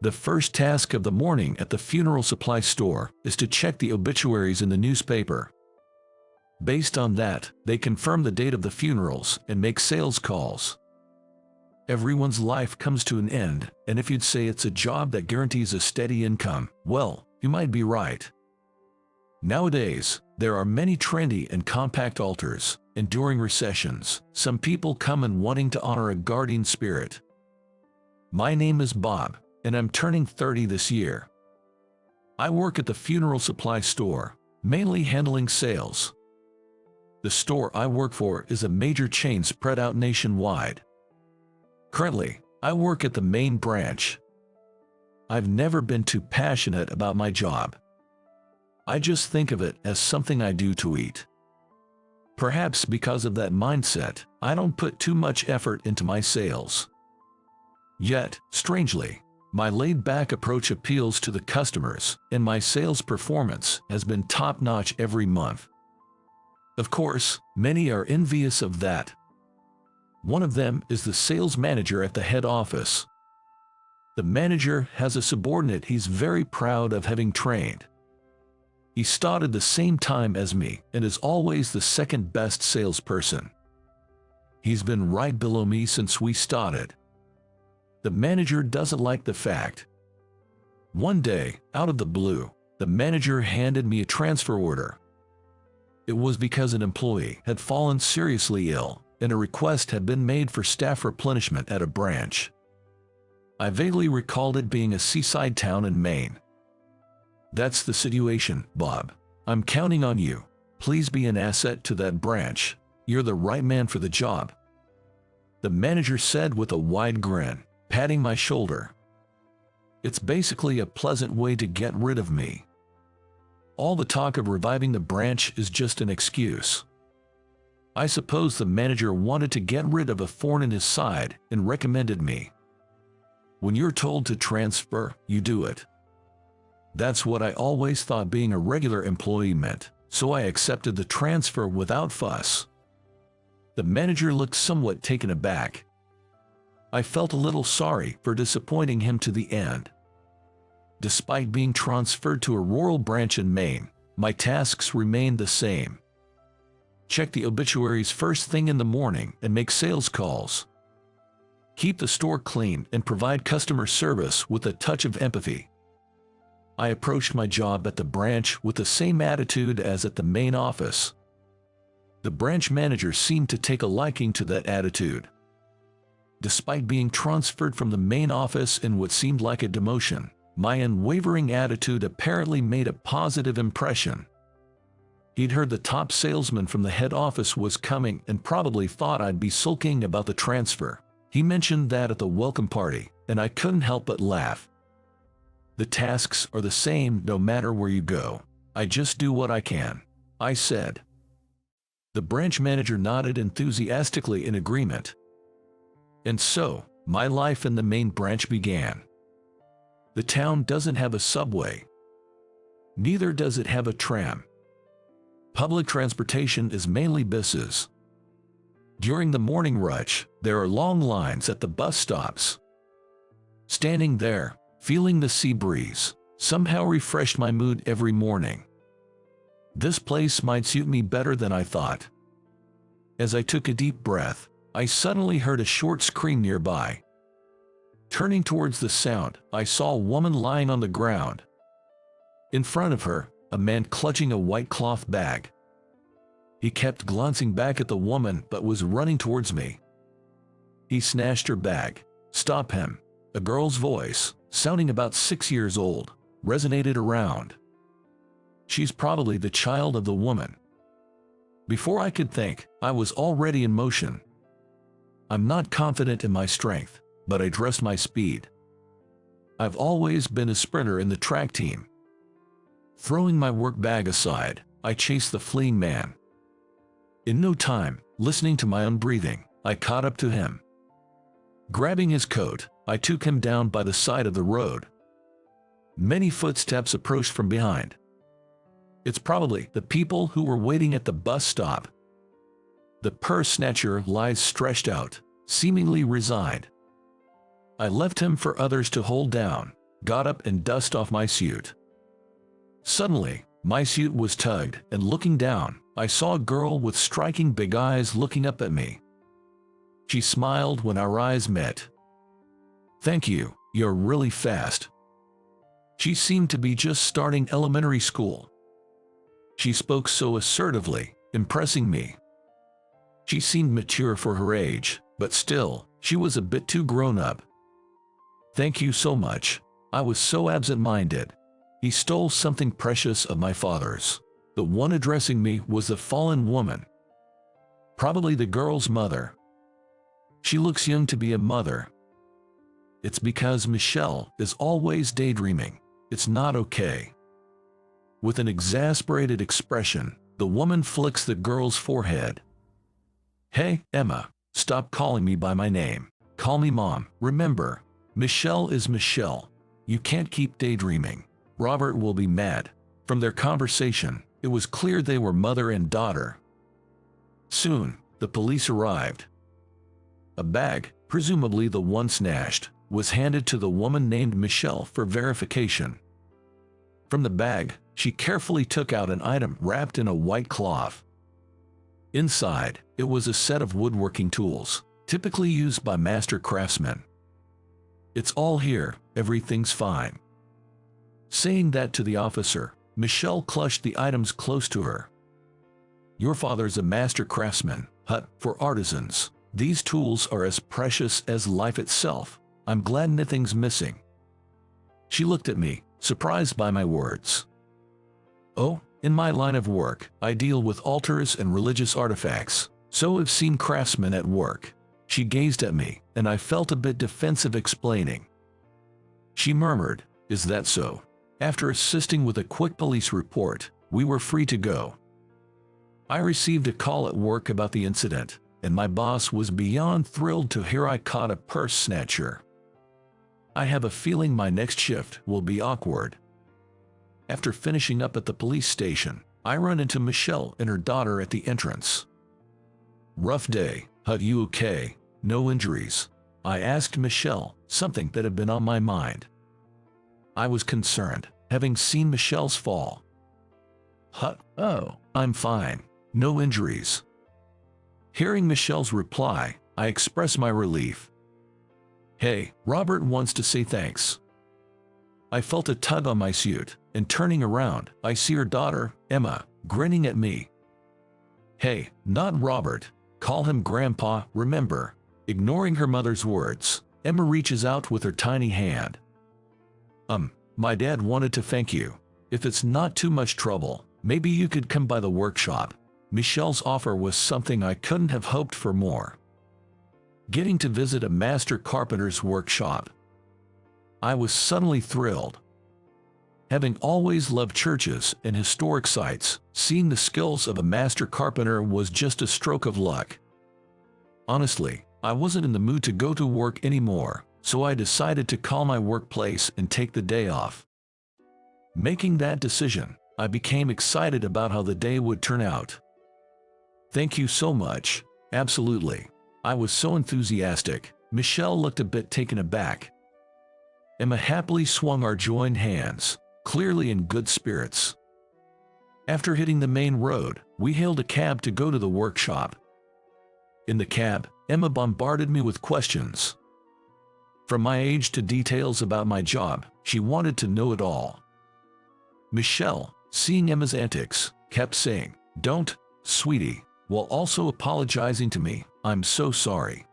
The first task of the morning at the funeral supply store is to check the obituaries in the newspaper. Based on that, they confirm the date of the funerals and make sales calls. Everyone's life comes to an end, and if you'd say it's a job that guarantees a steady income, well, you might be right. Nowadays, there are many trendy and compact altars, and during recessions, some people come in wanting to honor a guardian spirit. My name is Bob, and I'm turning 30 this year. I work at the funeral supply store, mainly handling sales. The store I work for is a major chain spread out nationwide. Currently, I work at the main branch. I've never been too passionate about my job. I just think of it as something I do to eat. Perhaps because of that mindset, I don't put too much effort into my sales. Yet, strangely, my laid-back approach appeals to the customers, and my sales performance has been top-notch every month. Of course, many are envious of that. One of them is the sales manager at the head office. The manager has a subordinate he's very proud of having trained. He started the same time as me and is always the second best salesperson. He's been right below me since we started. The manager doesn't like the fact. One day, out of the blue, the manager handed me a transfer order. It was because an employee had fallen seriously ill, and a request had been made for staff replenishment at a branch. I vaguely recalled it being a seaside town in Maine. That's the situation, Bob. I'm counting on you. Please be an asset to that branch. You're the right man for the job. The manager said with a wide grin, patting my shoulder. It's basically a pleasant way to get rid of me. All the talk of reviving the branch is just an excuse. I suppose the manager wanted to get rid of a thorn in his side and recommended me. When you're told to transfer, you do it. That's what I always thought being a regular employee meant, so I accepted the transfer without fuss. The manager looked somewhat taken aback. I felt a little sorry for disappointing him to the end. Despite being transferred to a rural branch in Maine, my tasks remained the same. Check the obituaries first thing in the morning and make sales calls. Keep the store clean and provide customer service with a touch of empathy. I approached my job at the branch with the same attitude as at the main office. The branch manager seemed to take a liking to that attitude. Despite being transferred from the main office in what seemed like a demotion, my unwavering attitude apparently made a positive impression. He'd heard the top salesman from the head office was coming and probably thought I'd be sulking about the transfer. He mentioned that at the welcome party, and I couldn't help but laugh. The tasks are the same no matter where you go. I just do what I can, I said. The branch manager nodded enthusiastically in agreement. And so, my life in the main branch began. The town doesn't have a subway. Neither does it have a tram. Public transportation is mainly buses. During the morning rush, there are long lines at the bus stops. Standing there, feeling the sea breeze, somehow refreshed my mood every morning. This place might suit me better than I thought. As I took a deep breath, I suddenly heard a short scream nearby. Turning towards the sound, I saw a woman lying on the ground. In front of her, a man clutching a white cloth bag. He kept glancing back at the woman but was running towards me. He snatched her bag. "Stop him!" A girl's voice, sounding about 6 years old, resonated around. She's probably the child of the woman. Before I could think, I was already in motion. I'm not confident in my strength, but I trust my speed. I've always been a sprinter in the track team. Throwing my work bag aside, I chased the fleeing man. In no time, listening to my own breathing, I caught up to him. Grabbing his coat, I took him down by the side of the road. Many footsteps approached from behind. It's probably the people who were waiting at the bus stop. The purse snatcher lies stretched out, seemingly resigned. I left him for others to hold down, got up and dusted off my suit. Suddenly, my suit was tugged, and looking down, I saw a girl with striking big eyes looking up at me. She smiled when our eyes met. "Thank you, you're really fast." She seemed to be just starting elementary school. She spoke so assertively, impressing me. She seemed mature for her age, but still, she was a bit too grown up. "Thank you so much. I was so absent-minded. He stole something precious of my father's." The one addressing me was the fallen woman. Probably the girl's mother. She looks young to be a mother. It's because Michelle is always daydreaming. It's not okay. With an exasperated expression, the woman flicks the girl's forehead. "Hey, Emma, stop calling me by my name. Call me Mom. Remember, Michelle is Michelle. You can't keep daydreaming. Robert will be mad." From their conversation, it was clear they were mother and daughter. Soon, the police arrived. A bag, presumably the one snatched, was handed to the woman named Michelle for verification. From the bag, she carefully took out an item wrapped in a white cloth. Inside, it was a set of woodworking tools, typically used by master craftsmen. "It's all here, everything's fine." Saying that to the officer, Michelle clutched the items close to her. "Your father's a master craftsman, for artisans. These tools are as precious as life itself. I'm glad nothing's missing." She looked at me, surprised by my words. "Oh, in my line of work, I deal with altars and religious artifacts, so I've seen craftsmen at work." She gazed at me, and I felt a bit defensive explaining. She murmured, "Is that so?" After assisting with a quick police report, we were free to go. I received a call at work about the incident, and my boss was beyond thrilled to hear I caught a purse snatcher. I have a feeling my next shift will be awkward. After finishing up at the police station, I run into Michelle and her daughter at the entrance. "Rough day, you okay? No injuries?" I asked Michelle, something that had been on my mind. I was concerned, having seen Michelle's fall. "Oh, I'm fine. No injuries." Hearing Michelle's reply, I expressed my relief. "Hey, Robert wants to say thanks." I felt a tug on my suit, and turning around, I see her daughter, Emma, grinning at me. "Hey, not Robert. Call him Grandpa, remember." Ignoring her mother's words, Emma reaches out with her tiny hand. My dad wanted to thank you. If it's not too much trouble, maybe you could come by the workshop." Michelle's offer was something I couldn't have hoped for more. Getting to visit a master carpenter's workshop. I was suddenly thrilled. Having always loved churches and historic sites, seeing the skills of a master carpenter was just a stroke of luck. Honestly, I wasn't in the mood to go to work anymore, so I decided to call my workplace and take the day off. Making that decision, I became excited about how the day would turn out. "Thank you so much." "Absolutely." I was so enthusiastic, Michelle looked a bit taken aback. Emma happily swung our joined hands, clearly in good spirits. After hitting the main road, we hailed a cab to go to the workshop. In the cab, Emma bombarded me with questions. From my age to details about my job, she wanted to know it all. Michelle, seeing Emma's antics, kept saying, "Don't, sweetie," while also apologizing to me. "I'm so sorry."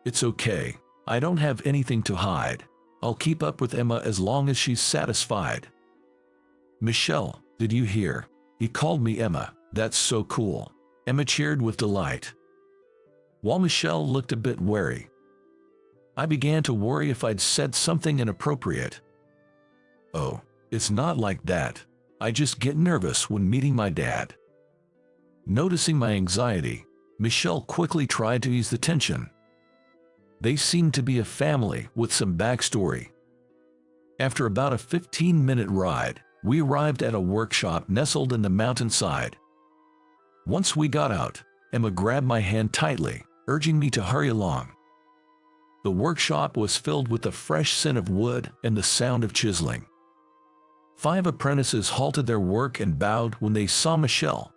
"It's okay. I don't have anything to hide. I'll keep up with Emma as long as she's satisfied." "Michelle, did you hear? He called me Emma. That's so cool." Emma cheered with delight. While Michelle looked a bit wary, I began to worry if I'd said something inappropriate. "Oh, it's not like that. I just get nervous when meeting my dad." Noticing my anxiety, Michelle quickly tried to ease the tension. They seemed to be a family with some backstory. After about a 15-minute ride, we arrived at a workshop nestled in the mountainside. Once we got out, Emma grabbed my hand tightly, urging me to hurry along. The workshop was filled with the fresh scent of wood and the sound of chiseling. 5 apprentices halted their work and bowed when they saw Michelle.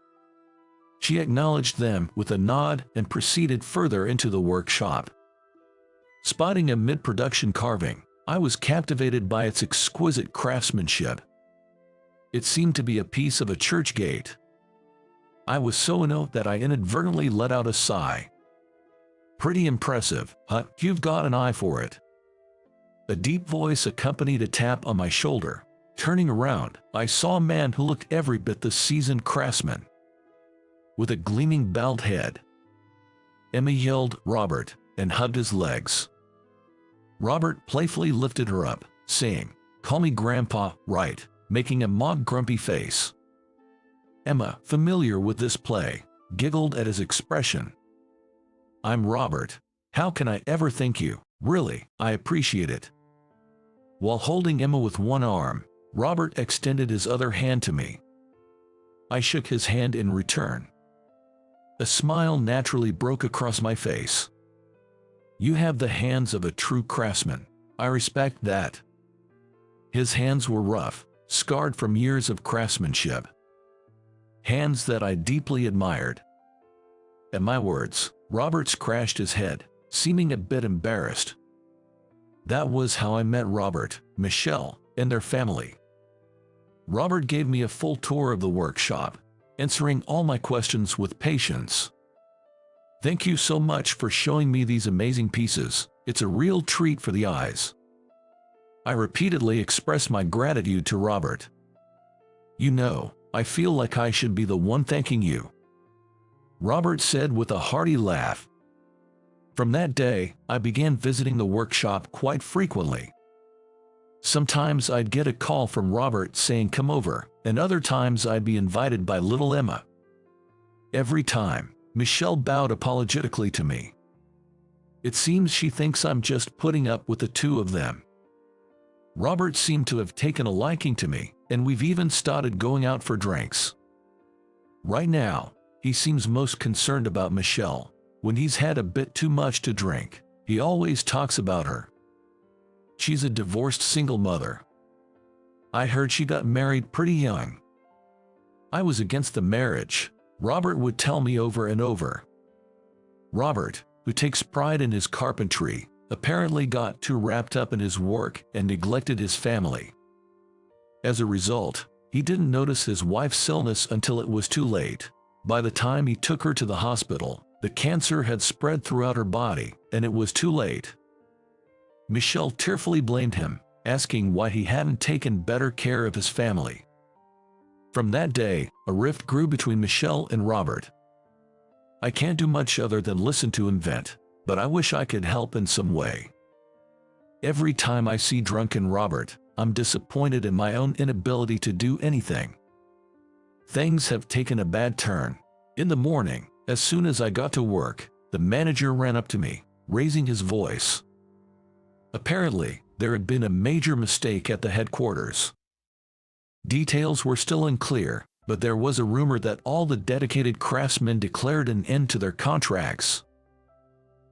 She acknowledged them with a nod and proceeded further into the workshop. Spotting a mid-production carving, I was captivated by its exquisite craftsmanship. It seemed to be a piece of a church gate. I was so in awe that I inadvertently let out a sigh. "Pretty impressive, huh? You've got an eye for it." A deep voice accompanied a tap on my shoulder. Turning around, I saw a man who looked every bit the seasoned craftsman. With a gleaming bald head, Emma yelled, "Robert," and hugged his legs. Robert playfully lifted her up, saying, "Call me Grandpa, right?" making a mock grumpy face. Emma, familiar with this play, giggled at his expression. "I'm Robert. How can I ever thank you? Really, I appreciate it." While holding Emma with one arm, Robert extended his other hand to me. I shook his hand in return. A smile naturally broke across my face. "You have the hands of a true craftsman. I respect that." His hands were rough, scarred from years of craftsmanship. Hands that I deeply admired. At my words, Robert scratched his head, seeming a bit embarrassed. That was how I met Robert, Michelle, and their family. Robert gave me a full tour of the workshop, answering all my questions with patience. "Thank you so much for showing me these amazing pieces. It's a real treat for the eyes." I repeatedly expressed my gratitude to Robert. "You know, I feel like I should be the one thanking you," Robert said with a hearty laugh. From that day, I began visiting the workshop quite frequently. Sometimes I'd get a call from Robert saying come over, and other times I'd be invited by little Emma. Every time, Michelle bowed apologetically to me. It seems she thinks I'm just putting up with the two of them. Robert seemed to have taken a liking to me, and we've even started going out for drinks. Right now, he seems most concerned about Michelle. When he's had a bit too much to drink, he always talks about her. She's a divorced single mother. I heard she got married pretty young. I was against the marriage, Robert would tell me over and over. Robert, who takes pride in his carpentry, apparently got too wrapped up in his work and neglected his family. As a result, he didn't notice his wife's illness until it was too late. By the time he took her to the hospital, the cancer had spread throughout her body, and it was too late. Michelle tearfully blamed him, asking why he hadn't taken better care of his family. From that day, a rift grew between Michelle and Robert. I can't do much other than listen to him vent, but I wish I could help in some way. Every time I see drunken Robert, I'm disappointed in my own inability to do anything. Things have taken a bad turn. In the morning, as soon as I got to work, the manager ran up to me, raising his voice. Apparently, there had been a major mistake at the headquarters. Details were still unclear, but there was a rumor that all the dedicated craftsmen declared an end to their contracts.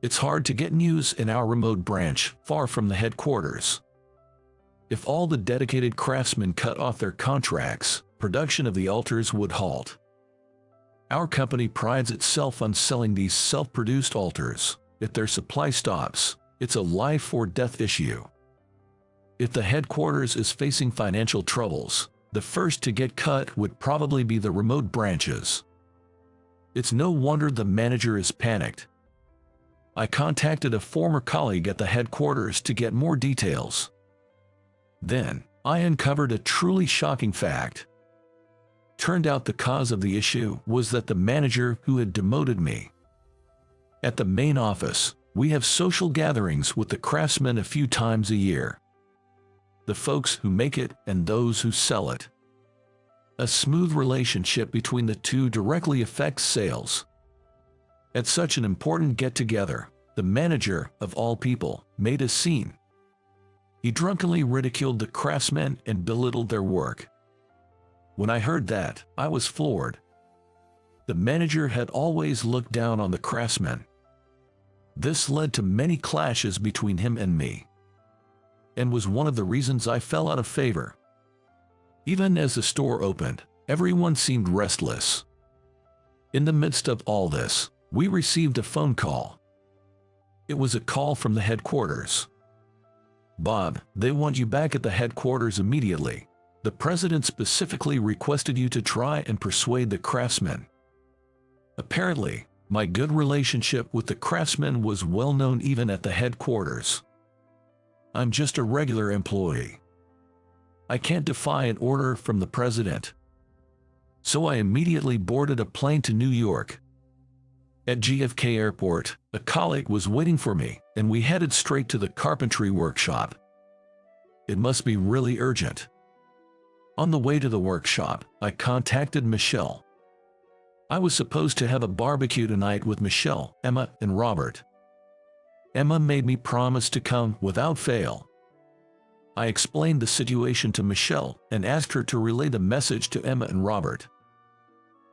It's hard to get news in our remote branch, far from the headquarters. If all the dedicated craftsmen cut off their contracts, production of the altars would halt. Our company prides itself on selling these self-produced altars. If their supply stops, it's a life or death issue. If the headquarters is facing financial troubles, the first to get cut would probably be the remote branches. It's no wonder the manager is panicked. I contacted a former colleague at the headquarters to get more details. Then, I uncovered a truly shocking fact. Turned out the cause of the issue was that the manager who had demoted me. At the main office, we have social gatherings with the craftsmen a few times a year. The folks who make it and those who sell it. A smooth relationship between the two directly affects sales. At such an important get-together, the manager, of all people, made a scene. He drunkenly ridiculed the craftsmen and belittled their work. When I heard that, I was floored. The manager had always looked down on the craftsmen. This led to many clashes between him and me, and was one of the reasons I fell out of favor. Even as the store opened, everyone seemed restless. In the midst of all this, we received a phone call. It was a call from the headquarters. "Bob, they want you back at the headquarters immediately. The president specifically requested you to try and persuade the craftsmen." Apparently, my good relationship with the craftsmen was well known even at the headquarters. I'm just a regular employee. I can't defy an order from the president. So I immediately boarded a plane to New York. At JFK Airport, a colleague was waiting for me, and we headed straight to the carpentry workshop. It must be really urgent. On the way to the workshop, I contacted Michelle. I was supposed to have a barbecue tonight with Michelle, Emma, and Robert. Emma made me promise to come without fail. I explained the situation to Michelle and asked her to relay the message to Emma and Robert.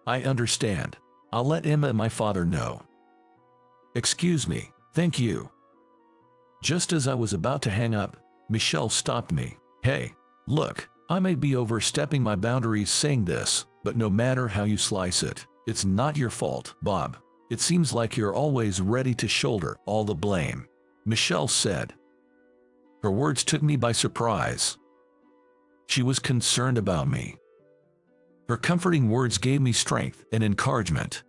"I understand. I'll let Emma and my father know." "Excuse me, thank you." Just as I was about to hang up, Michelle stopped me. "Hey, look, I may be overstepping my boundaries saying this, but no matter how you slice it, it's not your fault, Bob. It seems like you're always ready to shoulder all the blame," Michelle said. Her words took me by surprise. She was concerned about me. Her comforting words gave me strength and encouragement.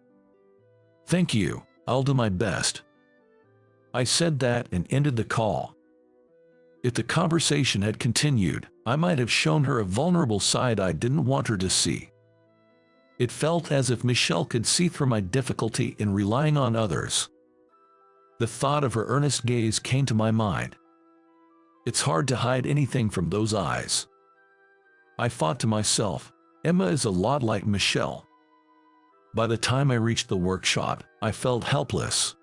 "Thank you, I'll do my best." I said that and ended the call. If the conversation had continued, I might have shown her a vulnerable side I didn't want her to see. It felt as if Michelle could see through my difficulty in relying on others. The thought of her earnest gaze came to my mind. It's hard to hide anything from those eyes. I thought to myself, Emma is a lot like Michelle. By the time I reached the workshop, I felt helpless.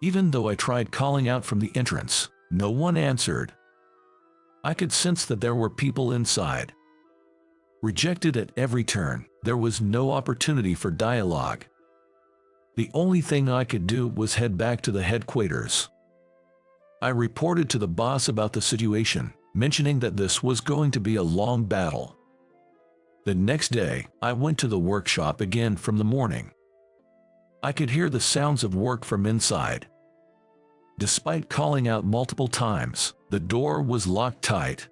Even though I tried calling out from the entrance, no one answered. I could sense that there were people inside. Rejected at every turn, there was no opportunity for dialogue. The only thing I could do was head back to the headquarters. I reported to the boss about the situation, mentioning that this was going to be a long battle. The next day, I went to the workshop again from the morning. I could hear the sounds of work from inside. Despite calling out multiple times, the door was locked tight.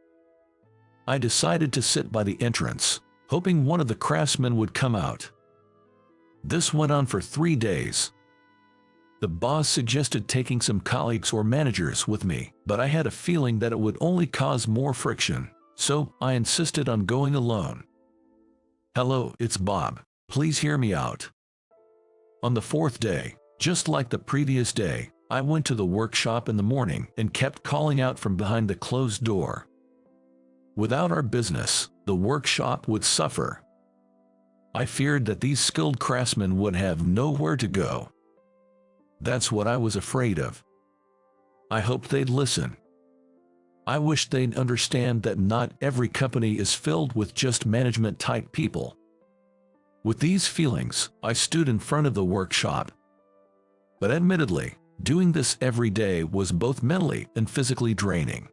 I decided to sit by the entrance, hoping one of the craftsmen would come out. This went on for 3 days. The boss suggested taking some colleagues or managers with me, but I had a feeling that it would only cause more friction, so I insisted on going alone. "Hello, it's Bob. Please hear me out." On the 4th day, just like the previous day, I went to the workshop in the morning and kept calling out from behind the closed door. Without our business, the workshop would suffer. I feared that these skilled craftsmen would have nowhere to go. That's what I was afraid of. I hoped they'd listen. I wished they'd understand that not every company is filled with just management-type people. With these feelings, I stood in front of the workshop. But admittedly, doing this every day was both mentally and physically draining.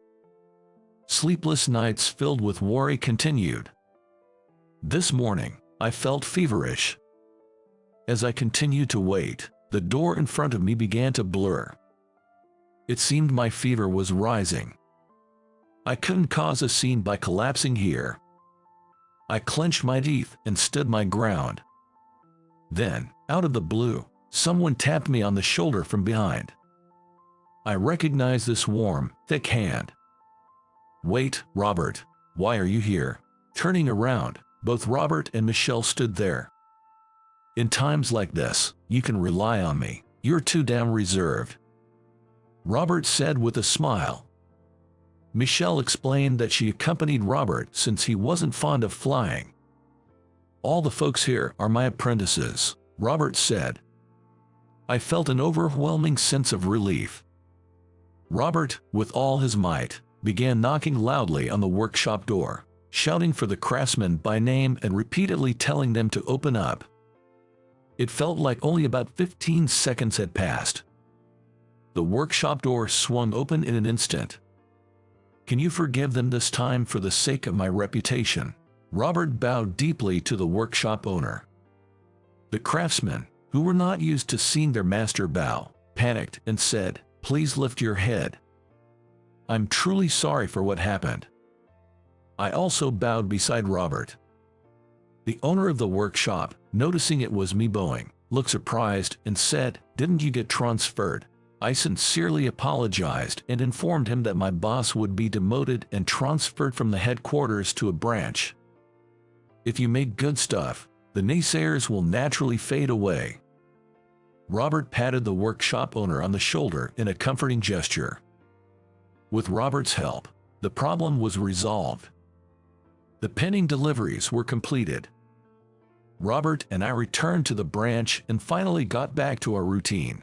Sleepless nights filled with worry continued. This morning, I felt feverish. As I continued to wait, the door in front of me began to blur. It seemed my fever was rising. I couldn't cause a scene by collapsing here. I clenched my teeth and stood my ground. Then, out of the blue, someone tapped me on the shoulder from behind. I recognized this warm, thick hand. "Wait, Robert, why are you here?" Turning around, both Robert and Michelle stood there. "In times like this, you can rely on me. You're too damn reserved," Robert said with a smile. Michelle explained that she accompanied Robert since he wasn't fond of flying. "All the folks here are my apprentices," Robert said. I felt an overwhelming sense of relief. Robert, with all his might, began knocking loudly on the workshop door, shouting for the craftsmen by name and repeatedly telling them to open up. It felt like only about 15 seconds had passed. The workshop door swung open in an instant. "Can you forgive them this time for the sake of my reputation?" Robert bowed deeply to the workshop owner. The craftsmen, who were not used to seeing their master bow, panicked and said, "Please lift your head. I'm truly sorry for what happened." I also bowed beside Robert. The owner of the workshop, noticing it was me bowing, looked surprised and said, "Didn't you get transferred?" I sincerely apologized and informed him that my boss would be demoted and transferred from the headquarters to a branch. "If you make good stuff, the naysayers will naturally fade away." Robert patted the workshop owner on the shoulder in a comforting gesture. With Robert's help, the problem was resolved. The pending deliveries were completed. Robert and I returned to the branch and finally got back to our routine.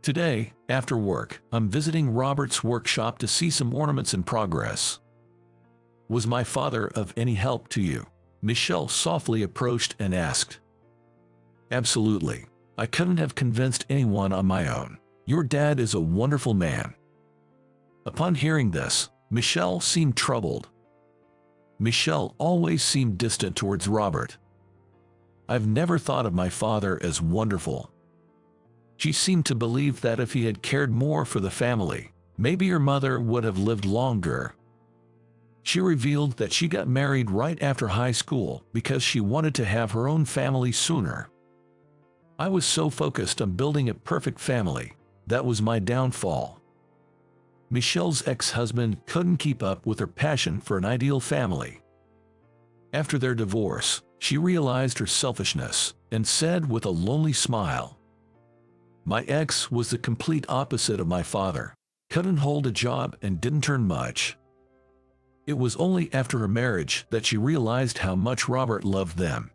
Today, after work, I'm visiting Robert's workshop to see some ornaments in progress. "Was my father of any help to you?" Michelle softly approached and asked. "Absolutely. I couldn't have convinced anyone on my own. Your dad is a wonderful man." Upon hearing this, Michelle seemed troubled. Michelle always seemed distant towards Robert. "I've never thought of my father as wonderful." She seemed to believe that if he had cared more for the family, maybe your mother would have lived longer. She revealed that she got married right after high school because she wanted to have her own family sooner. "I was so focused on building a perfect family, that was my downfall." Michelle's ex-husband couldn't keep up with her passion for an ideal family. After their divorce, she realized her selfishness and said with a lonely smile, "My ex was the complete opposite of my father. Couldn't hold a job and didn't earn much." It was only after her marriage that she realized how much Robert loved them.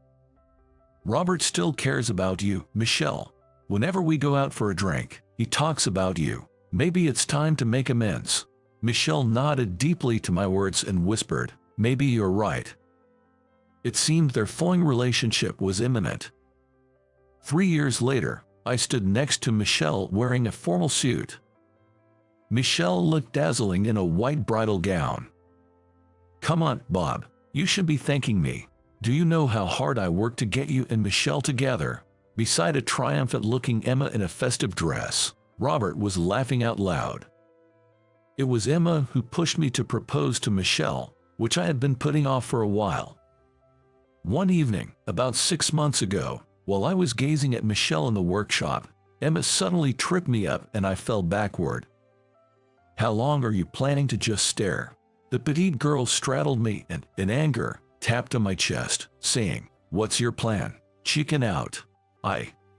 "Robert still cares about you, Michelle. Whenever we go out for a drink, he talks about you. Maybe it's time to make amends." Michelle nodded deeply to my words and whispered, "Maybe you're right." It seemed their thawing relationship was imminent. 3 years later, I stood next to Michelle wearing a formal suit. Michelle looked dazzling in a white bridal gown. "Come on, Bob, you should be thanking me. Do you know how hard I worked to get you and Michelle together?" Beside a triumphant-looking Emma in a festive dress, Robert was laughing out loud. It was Emma who pushed me to propose to Michelle, which I had been putting off for a while. One evening, about 6 months ago, while I was gazing at Michelle in the workshop, Emma suddenly tripped me up and I fell backward. "How long are you planning to just stare?" The petite girl straddled me and, in anger, tapped on my chest, saying, "What's your plan? Chicken out."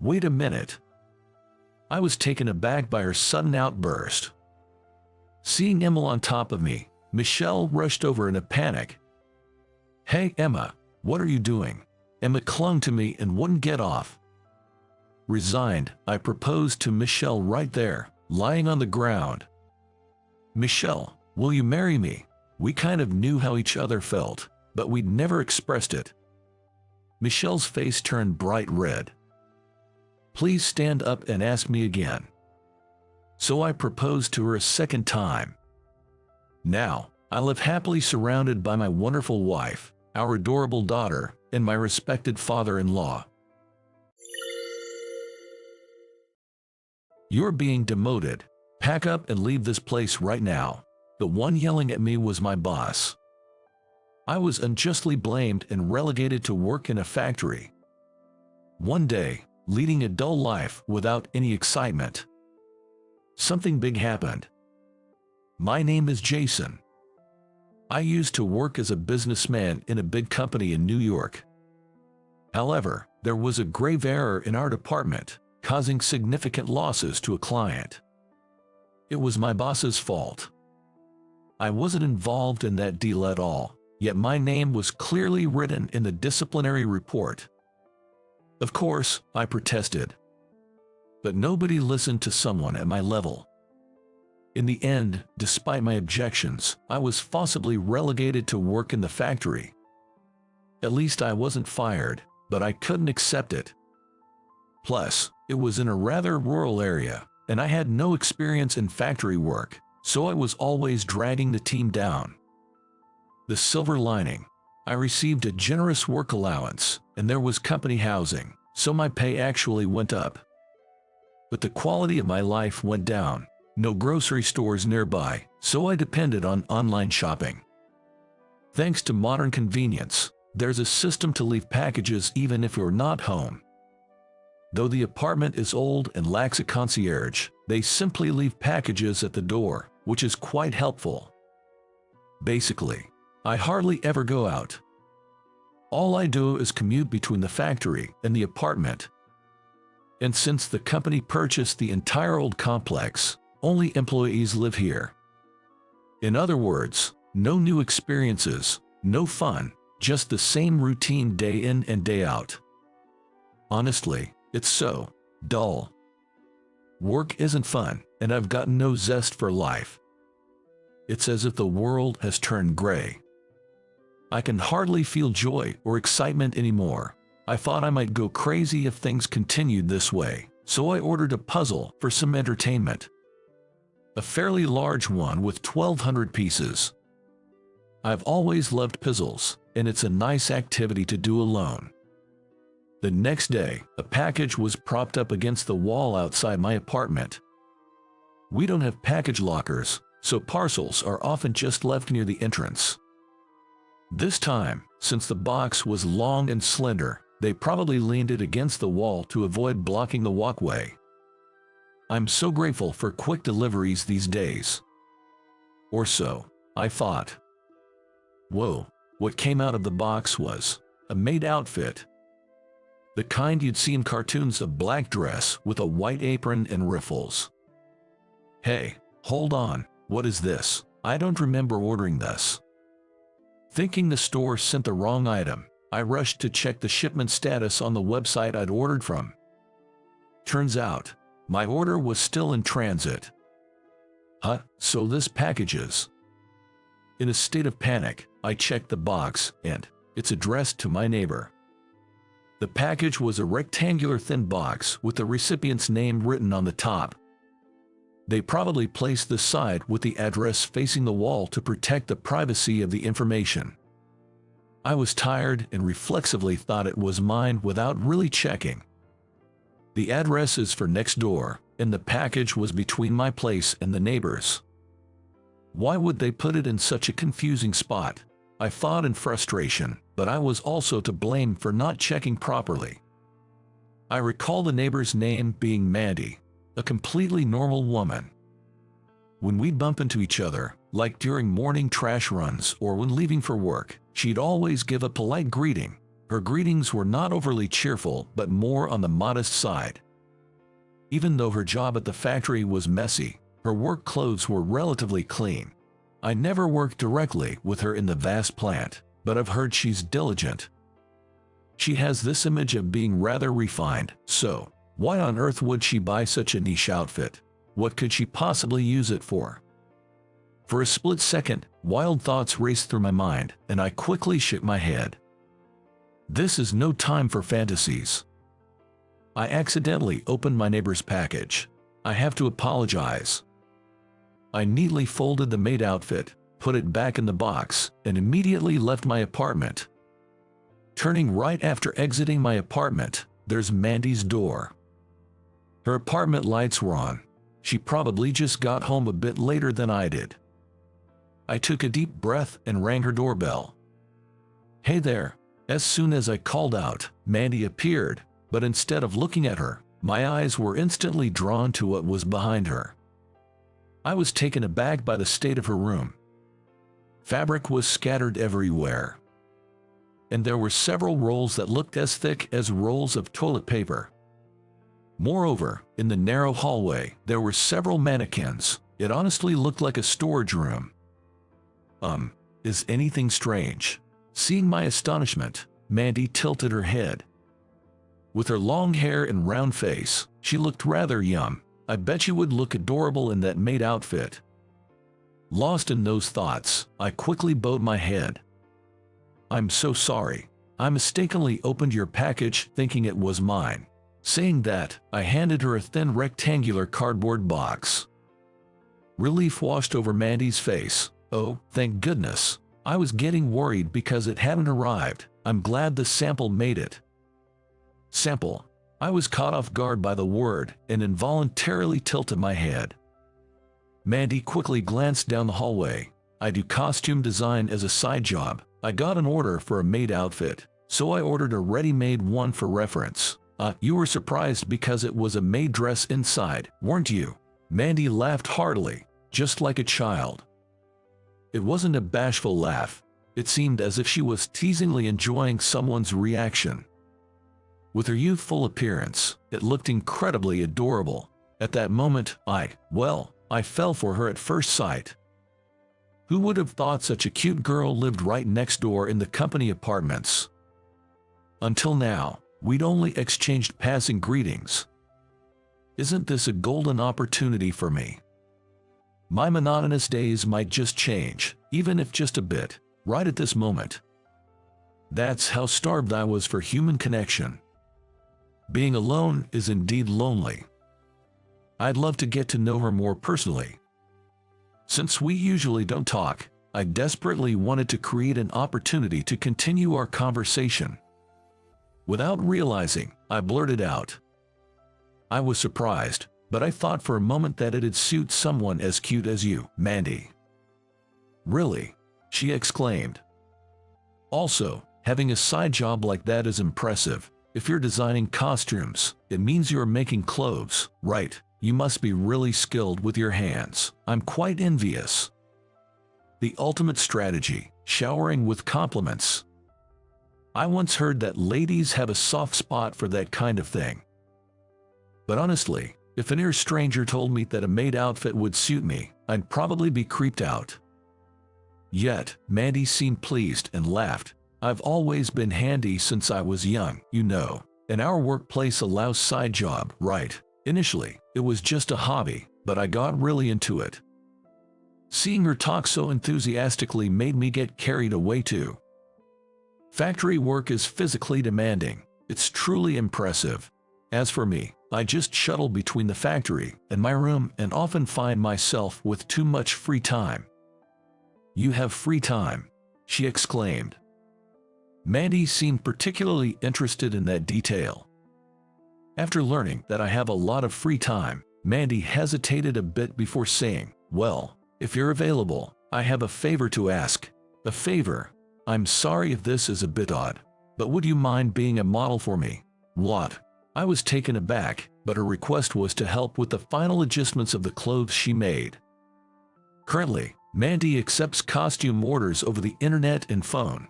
Wait a minute. I was taken aback by her sudden outburst. Seeing Emma on top of me, Michelle rushed over in a panic. "Hey, Emma, what are you doing?" Emma clung to me and wouldn't get off. Resigned, I proposed to Michelle right there, lying on the ground. "Michelle, will you marry me?" We kind of knew how each other felt, but we'd never expressed it. Michelle's face turned bright red. "Please stand up and ask me again." So I proposed to her a second time. Now, I live happily surrounded by my wonderful wife, our adorable daughter, and my respected father-in-law. "You're being demoted. Pack up and leave this place right now." The one yelling at me was my boss. I was unjustly blamed and relegated to work in a factory. One day, leading a dull life without any excitement, something big happened. My name is Jason. I used to work as a businessman in a big company in New York. However, there was a grave error in our department, causing significant losses to a client. It was my boss's fault. I wasn't involved in that deal at all, yet my name was clearly written in the disciplinary report. Of course, I protested. But nobody listened to someone at my level. In the end, despite my objections, I was forcibly relegated to work in the factory. At least I wasn't fired, but I couldn't accept it. Plus, it was in a rather rural area, and I had no experience in factory work, so I was always dragging the team down. The silver lining: I received a generous work allowance, and there was company housing, so my pay actually went up. But the quality of my life went down. No grocery stores nearby, so I depended on online shopping. Thanks to modern convenience, there's a system to leave packages even if you're not home. Though the apartment is old and lacks a concierge, they simply leave packages at the door, which is quite helpful. Basically, I hardly ever go out. All I do is commute between the factory and the apartment. And since the company purchased the entire old complex, only employees live here. In other words, no new experiences, no fun, just the same routine day in and day out. Honestly, it's so dull. Work isn't fun, and I've got no zest for life. It's as if the world has turned gray. I can hardly feel joy or excitement anymore. I thought I might go crazy if things continued this way, so I ordered a puzzle for some entertainment. A fairly large one with 1,200 pieces. I've always loved puzzles, and it's a nice activity to do alone. The next day, a package was propped up against the wall outside my apartment. We don't have package lockers, so parcels are often just left near the entrance. This time, since the box was long and slender, they probably leaned it against the wall to avoid blocking the walkway. I'm so grateful for quick deliveries these days. Or so, I thought. Whoa, what came out of the box was a maid outfit. The kind you'd see in cartoons, a black dress with a white apron and riffles. Hey, hold on, what is this? I don't remember ordering this. Thinking the store sent the wrong item, I rushed to check the shipment status on the website I'd ordered from. Turns out, my order was still in transit. Huh, so this package is... In a state of panic, I checked the box, and it's addressed to my neighbor. The package was a rectangular thin box with the recipient's name written on the top. They probably placed the side with the address facing the wall to protect the privacy of the information. I was tired and reflexively thought it was mine without really checking. The address is for next door, and the package was between my place and the neighbor's. Why would they put it in such a confusing spot? I thought in frustration, but I was also to blame for not checking properly. I recall the neighbor's name being Mandy, a completely normal woman. When we'd bump into each other, like during morning trash runs or when leaving for work, she'd always give a polite greeting. Her greetings were not overly cheerful but more on the modest side. Even though her job at the factory was messy, her work clothes were relatively clean. I never worked directly with her in the vast plant, but I've heard she's diligent. She has this image of being rather refined, so why on earth would she buy such a niche outfit? What could she possibly use it for? For a split second, wild thoughts raced through my mind, and I quickly shook my head. This is no time for fantasies. I accidentally opened my neighbor's package. I have to apologize. I neatly folded the maid outfit, put it back in the box, and immediately left my apartment. Turning right after exiting my apartment, there's Mandy's door. Her apartment lights were on. She probably just got home a bit later than I did. I took a deep breath and rang her doorbell. Hey there. As soon as I called out, Mandy appeared, but instead of looking at her, my eyes were instantly drawn to what was behind her. I was taken aback by the state of her room. Fabric was scattered everywhere, and there were several rolls that looked as thick as rolls of toilet paper. Moreover, in the narrow hallway, there were several mannequins. It honestly looked like a storage room. Is anything strange? Seeing my astonishment, Mandy tilted her head. With her long hair and round face, she looked rather young. I bet you would look adorable in that maid outfit. Lost in those thoughts, I quickly bowed my head. I'm so sorry. I mistakenly opened your package thinking it was mine. Saying that, I handed her a thin rectangular cardboard box. Relief washed over Mandy's face. Oh, thank goodness. I was getting worried because it hadn't arrived. I'm glad the sample made it. Sample. I was caught off guard by the word and involuntarily tilted my head. Mandy quickly glanced down the hallway. I do costume design as a side job. I got an order for a maid outfit, so I ordered a ready-made one for reference. You were surprised because it was a maid dress inside, weren't you? Mandy laughed heartily, just like a child. It wasn't a bashful laugh. It seemed as if she was teasingly enjoying someone's reaction. With her youthful appearance, it looked incredibly adorable. At that moment, I fell for her at first sight. Who would have thought such a cute girl lived right next door in the company apartments? Until now, we'd only exchanged passing greetings. Isn't this a golden opportunity for me? My monotonous days might just change, even if just a bit, right at this moment. That's how starved I was for human connection. Being alone is indeed lonely. I'd love to get to know her more personally. Since we usually don't talk, I desperately wanted to create an opportunity to continue our conversation. Without realizing, I blurted out. I was surprised, but I thought for a moment that it'd suit someone as cute as you, Mandy. Really? She exclaimed. Also, having a side job like that is impressive. If you're designing costumes, it means you're making clothes, right? You must be really skilled with your hands. I'm quite envious. The ultimate strategy, showering with compliments. I once heard that ladies have a soft spot for that kind of thing. But honestly, if a near stranger told me that a maid outfit would suit me, I'd probably be creeped out. Yet, Mandy seemed pleased and laughed. I've always been handy since I was young, you know, and our workplace allows side job, right? Initially, it was just a hobby, but I got really into it. Seeing her talk so enthusiastically made me get carried away too. Factory work is physically demanding. It's truly impressive. As for me, I just shuttle between the factory and my room and often find myself with too much free time. You have free time, she exclaimed. Mandy seemed particularly interested in that detail. After learning that I have a lot of free time, Mandy hesitated a bit before saying, well, if you're available, I have a favor to ask. A favor? I'm sorry if this is a bit odd, but would you mind being a model for me? What? I was taken aback, but her request was to help with the final adjustments of the clothes she made. Currently, Mandy accepts costume orders over the internet and phone.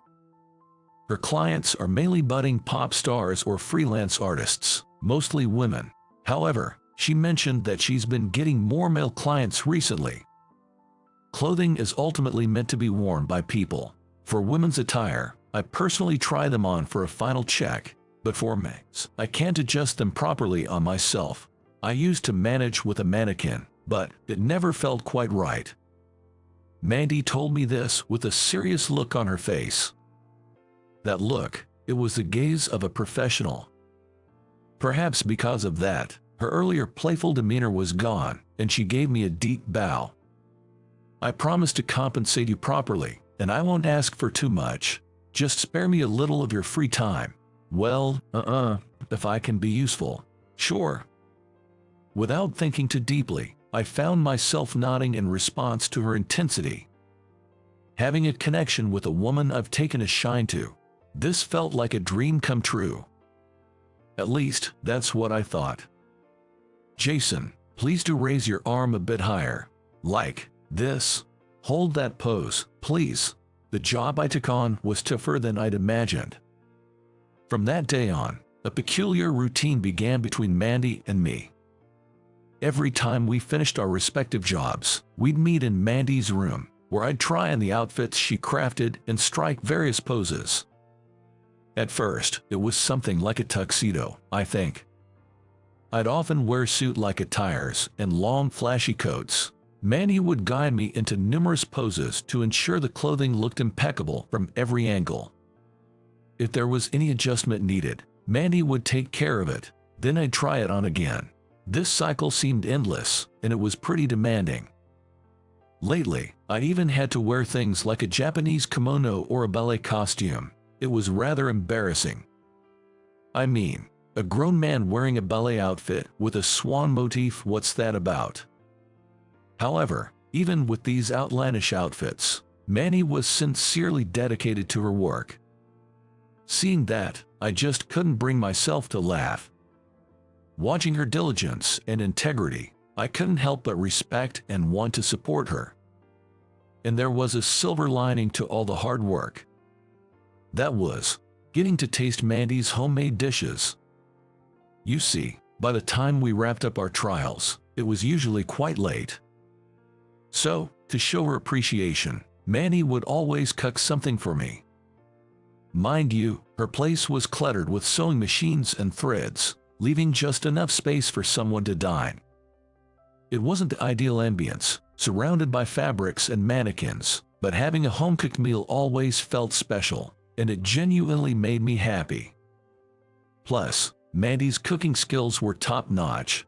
Her clients are mainly budding pop stars or freelance artists, mostly women. However, she mentioned that she's been getting more male clients recently. Clothing is ultimately meant to be worn by people. For women's attire, I personally try them on for a final check, but for men's, I can't adjust them properly on myself. I used to manage with a mannequin, but it never felt quite right. Mandy told me this with a serious look on her face. That look, it was the gaze of a professional. Perhaps because of that, her earlier playful demeanor was gone, and she gave me a deep bow. I promise to compensate you properly, and I won't ask for too much. Just spare me a little of your free time. Well, if I can be useful. Sure. Without thinking too deeply, I found myself nodding in response to her intensity. Having a connection with a woman I've taken a shine to. This felt like a dream come true. At least, that's what I thought. Jason, please do raise your arm a bit higher. Like this. Hold that pose, please. The job I took on was tougher than I'd imagined. From that day on, a peculiar routine began between Mandy and me. Every time we finished our respective jobs, we'd meet in Mandy's room, where I'd try on the outfits she crafted and strike various poses. At first, it was something like a tuxedo, I think. I'd often wear suit-like attires and long, flashy coats. Mandy would guide me into numerous poses to ensure the clothing looked impeccable from every angle. If there was any adjustment needed, Mandy would take care of it. Then I'd try it on again. This cycle seemed endless, and it was pretty demanding. Lately, I even had to wear things like a Japanese kimono or a ballet costume. It was rather embarrassing. I mean, a grown man wearing a ballet outfit with a swan motif, what's that about? However, even with these outlandish outfits, Mandy was sincerely dedicated to her work. Seeing that, I just couldn't bring myself to laugh. Watching her diligence and integrity, I couldn't help but respect and want to support her. And there was a silver lining to all the hard work. That was getting to taste Mandy's homemade dishes. You see, by the time we wrapped up our trials, it was usually quite late. So, to show her appreciation, Mandy would always cook something for me. Mind you, her place was cluttered with sewing machines and threads, leaving just enough space for someone to dine. It wasn't the ideal ambience, surrounded by fabrics and mannequins, but having a home-cooked meal always felt special, and it genuinely made me happy. Plus, Mandy's cooking skills were top-notch.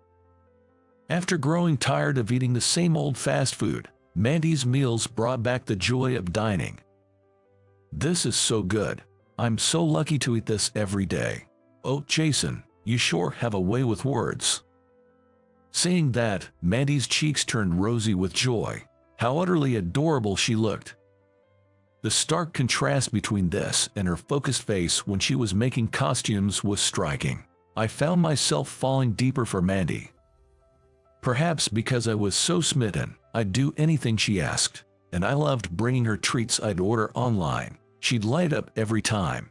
After growing tired of eating the same old fast food, Mandy's meals brought back the joy of dining. This is so good. I'm so lucky to eat this every day. Oh, Jason, you sure have a way with words. Saying that, Mandy's cheeks turned rosy with joy. How utterly adorable she looked. The stark contrast between this and her focused face when she was making costumes was striking. I found myself falling deeper for Mandy. Perhaps because I was so smitten, I'd do anything she asked, and I loved bringing her treats I'd order online. She'd light up every time.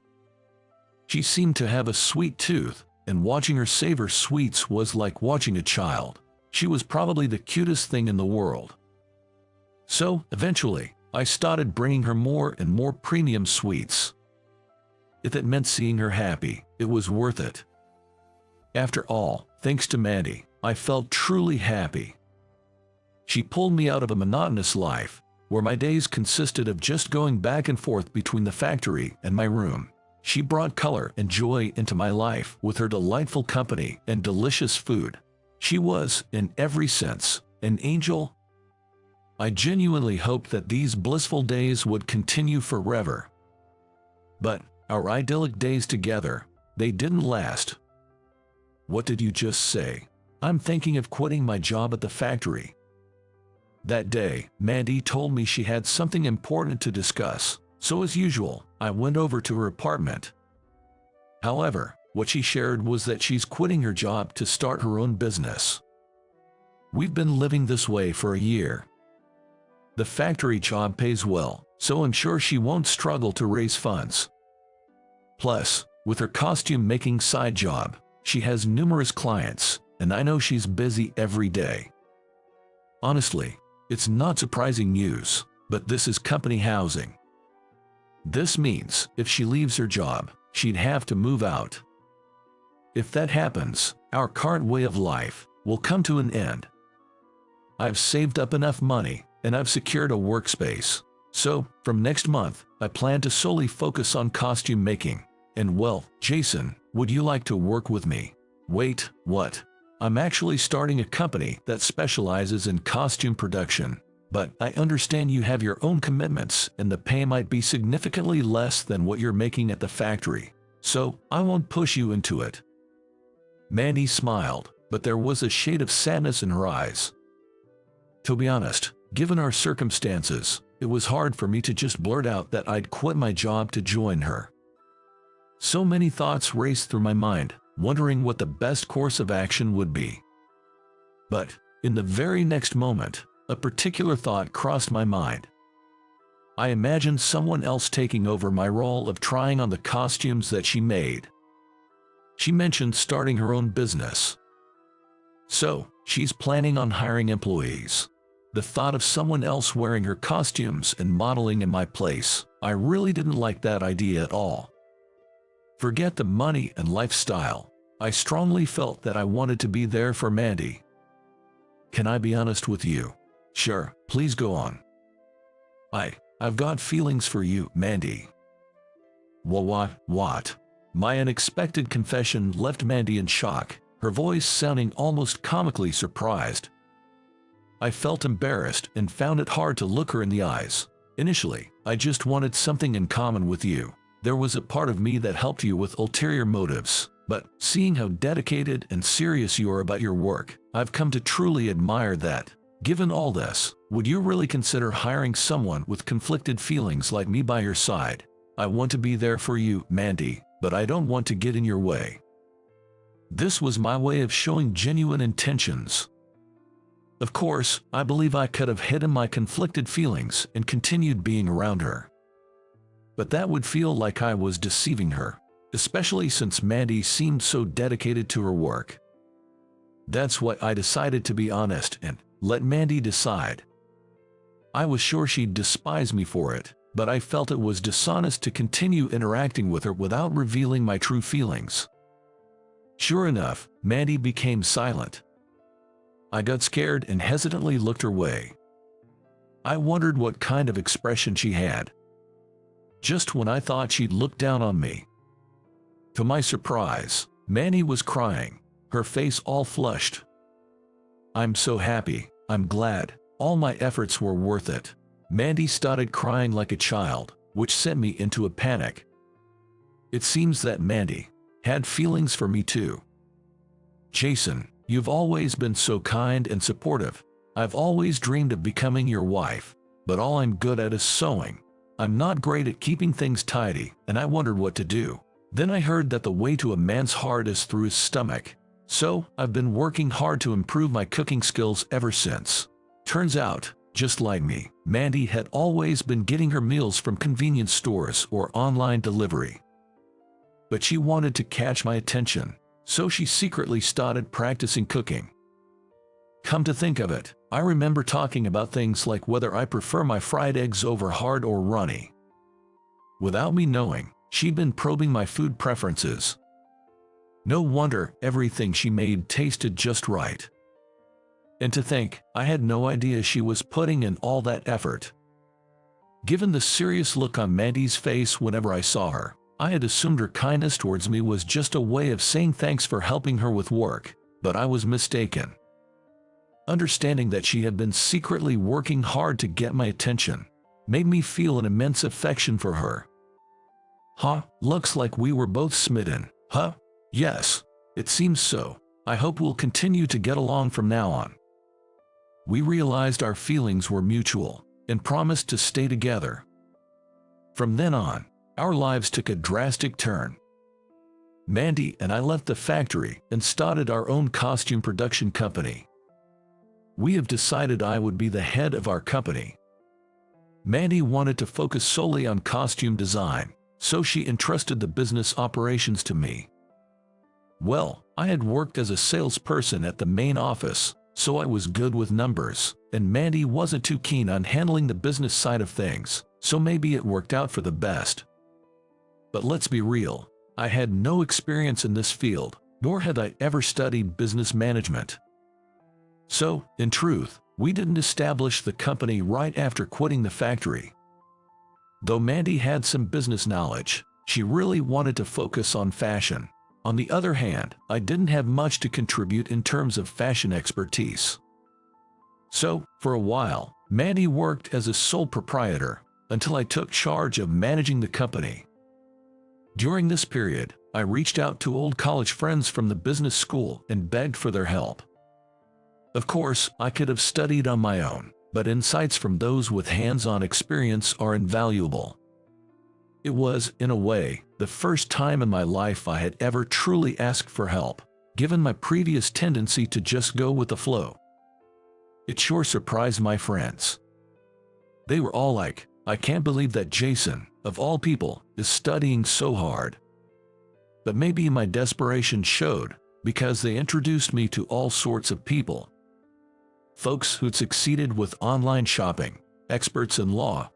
She seemed to have a sweet tooth, and watching her savor sweets was like watching a child. She was probably the cutest thing in the world. So, eventually, I started bringing her more and more premium sweets. If it meant seeing her happy, it was worth it. After all, thanks to Mandy, I felt truly happy. She pulled me out of a monotonous life, where my days consisted of just going back and forth between the factory and my room. She brought color and joy into my life with her delightful company and delicious food. She was, in every sense, an angel. I genuinely hoped that these blissful days would continue forever. But our idyllic days together, they didn't last. What did you just say? I'm thinking of quitting my job at the factory. That day, Mandy told me she had something important to discuss, so as usual, I went over to her apartment. However, what she shared was that she's quitting her job to start her own business. We've been living this way for a year. The factory job pays well, so I'm sure she won't struggle to raise funds. Plus, with her costume-making side job, she has numerous clients, and I know she's busy every day. Honestly, it's not surprising news, but this is company housing. This means if she leaves her job, she'd have to move out. If that happens, our current way of life will come to an end. I've saved up enough money, and I've secured a workspace. So, from next month, I plan to solely focus on costume making. And well, Jason, would you like to work with me? Wait, what? I'm actually starting a company that specializes in costume production. But I understand you have your own commitments and the pay might be significantly less than what you're making at the factory. So, I won't push you into it. Mandy smiled, but there was a shade of sadness in her eyes. To be honest, given our circumstances, it was hard for me to just blurt out that I'd quit my job to join her. So many thoughts raced through my mind, wondering what the best course of action would be. But, in the very next moment, a particular thought crossed my mind. I imagined someone else taking over my role of trying on the costumes that she made. She mentioned starting her own business. So, she's planning on hiring employees. The thought of someone else wearing her costumes and modeling in my place, I really didn't like that idea at all. Forget the money and lifestyle. I strongly felt that I wanted to be there for Mandy. Can I be honest with you? Sure, please go on. I've got feelings for you, Mandy. What? My unexpected confession left Mandy in shock. her voice sounding almost comically surprised. I felt embarrassed and found it hard to look her in the eyes. Initially, I just wanted something in common with you. There was a part of me that helped you with ulterior motives, but seeing how dedicated and serious you are about your work, I've come to truly admire that. Given all this, would you really consider hiring someone with conflicted feelings like me by your side? I want to be there for you, Mandy, but I don't want to get in your way. This was my way of showing genuine intentions. Of course, I believe I could have hidden my conflicted feelings and continued being around her. But that would feel like I was deceiving her, especially since Mandy seemed so dedicated to her work. That's why I decided to be honest and let Mandy decide. I was sure she'd despise me for it, but I felt it was dishonest to continue interacting with her without revealing my true feelings. Sure enough, Mandy became silent. I got scared and hesitantly looked her way. I wondered what kind of expression she had. Just when I thought she'd look down on me. To my surprise, Mandy was crying, her face all flushed. I'm so happy, I'm glad, all my efforts were worth it. Mandy started crying like a child, which sent me into a panic. It seems that Mandy had feelings for me too. Jason, you've always been so kind and supportive. I've always dreamed of becoming your wife, but all I'm good at is sewing. I'm not great at keeping things tidy, and I wondered what to do. Then I heard that the way to a man's heart is through his stomach. So, I've been working hard to improve my cooking skills ever since. Turns out, just like me, Mandy had always been getting her meals from convenience stores or online delivery. But she wanted to catch my attention, so she secretly started practicing cooking. Come to think of it, I remember talking about things like whether I prefer my fried eggs over hard or runny. Without me knowing, she'd been probing my food preferences. No wonder everything she made tasted just right. And to think, I had no idea she was putting in all that effort. Given the serious look on Mandy's face whenever I saw her, I had assumed her kindness towards me was just a way of saying thanks for helping her with work, but I was mistaken. Understanding that she had been secretly working hard to get my attention made me feel an immense affection for her. Huh, looks like we were both smitten, huh? Yes, it seems so. I hope we'll continue to get along from now on. We realized our feelings were mutual and promised to stay together. From then on, our lives took a drastic turn. Mandy and I left the factory and started our own costume production company. We have decided I would be the head of our company. Mandy wanted to focus solely on costume design, so she entrusted the business operations to me. Well, I had worked as a salesperson at the main office, so I was good with numbers, and Mandy wasn't too keen on handling the business side of things, so maybe it worked out for the best. But let's be real, I had no experience in this field, nor had I ever studied business management. So, in truth, we didn't establish the company right after quitting the factory. Though Mandy had some business knowledge, she really wanted to focus on fashion. On the other hand, I didn't have much to contribute in terms of fashion expertise. So, for a while, Mandy worked as a sole proprietor until I took charge of managing the company. During this period, I reached out to old college friends from the business school and begged for their help. Of course, I could have studied on my own, but insights from those with hands-on experience are invaluable. It was, in a way, the first time in my life I had ever truly asked for help, given my previous tendency to just go with the flow. It sure surprised my friends. They were all like, I can't believe that Jason, of all people, is studying so hard. But maybe my desperation showed, because they introduced me to all sorts of people. Folks who'd succeeded with online shopping, experts in law,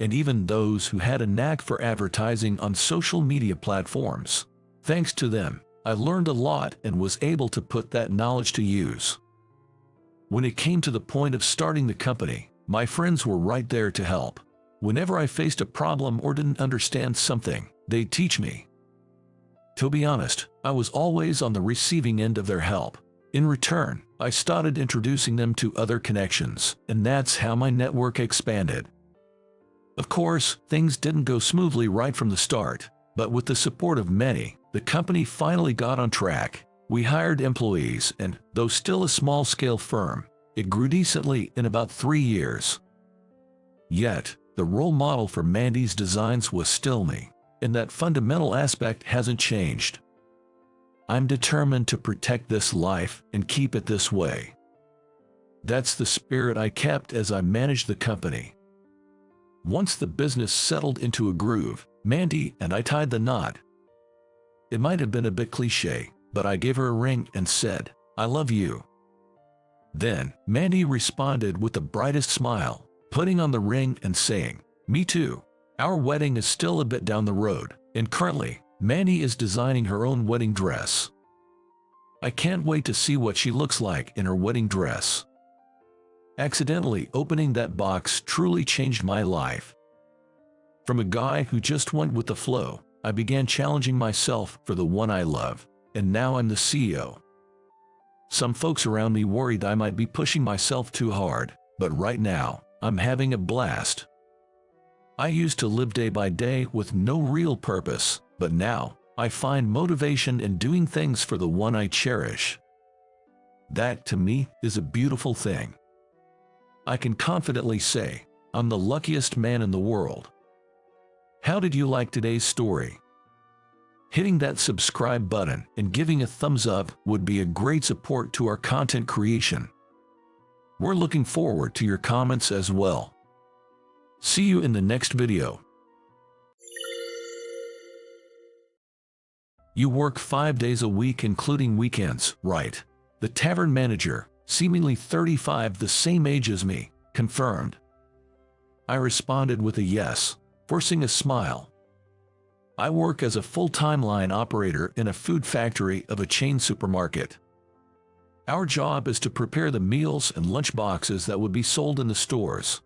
and even those who had a knack for advertising on social media platforms. Thanks to them, I learned a lot and was able to put that knowledge to use. When it came to the point of starting the company, my friends were right there to help. Whenever I faced a problem or didn't understand something, they'd teach me. To be honest, I was always on the receiving end of their help. In return, I started introducing them to other connections, and that's how my network expanded. Of course, things didn't go smoothly right from the start, but with the support of many, the company finally got on track. We hired employees and, though still a small-scale firm, it grew decently in about 3 years. Yet, the role model for Mandy's designs was still me, and that fundamental aspect hasn't changed. I'm determined to protect this life and keep it this way. That's the spirit I kept as I managed the company. Once the business settled into a groove, Mandy and I tied the knot. It might have been a bit cliché, but I gave her a ring and said, "I love you." Then, Mandy responded with the brightest smile, putting on the ring and saying, "Me too." Our wedding is still a bit down the road, and currently, Mandy is designing her own wedding dress. I can't wait to see what she looks like in her wedding dress. Accidentally opening that box truly changed my life. From a guy who just went with the flow, I began challenging myself for the one I love, and now I'm the CEO. Some folks around me worried I might be pushing myself too hard, but right now, I'm having a blast. I used to live day by day with no real purpose, but now, I find motivation in doing things for the one I cherish. That, to me, is a beautiful thing. I can confidently say, I'm the luckiest man in the world. How did you like today's story? Hitting that subscribe button and giving a thumbs up would be a great support to our content creation. We're looking forward to your comments as well. See you in the next video. You work 5 days a week including weekends, right? The tavern manager, seemingly 35, the same age as me, confirmed. I responded with a yes, forcing a smile. I work as a full-time line operator in a food factory of a chain supermarket. Our job is to prepare the meals and lunch boxes that would be sold in the stores.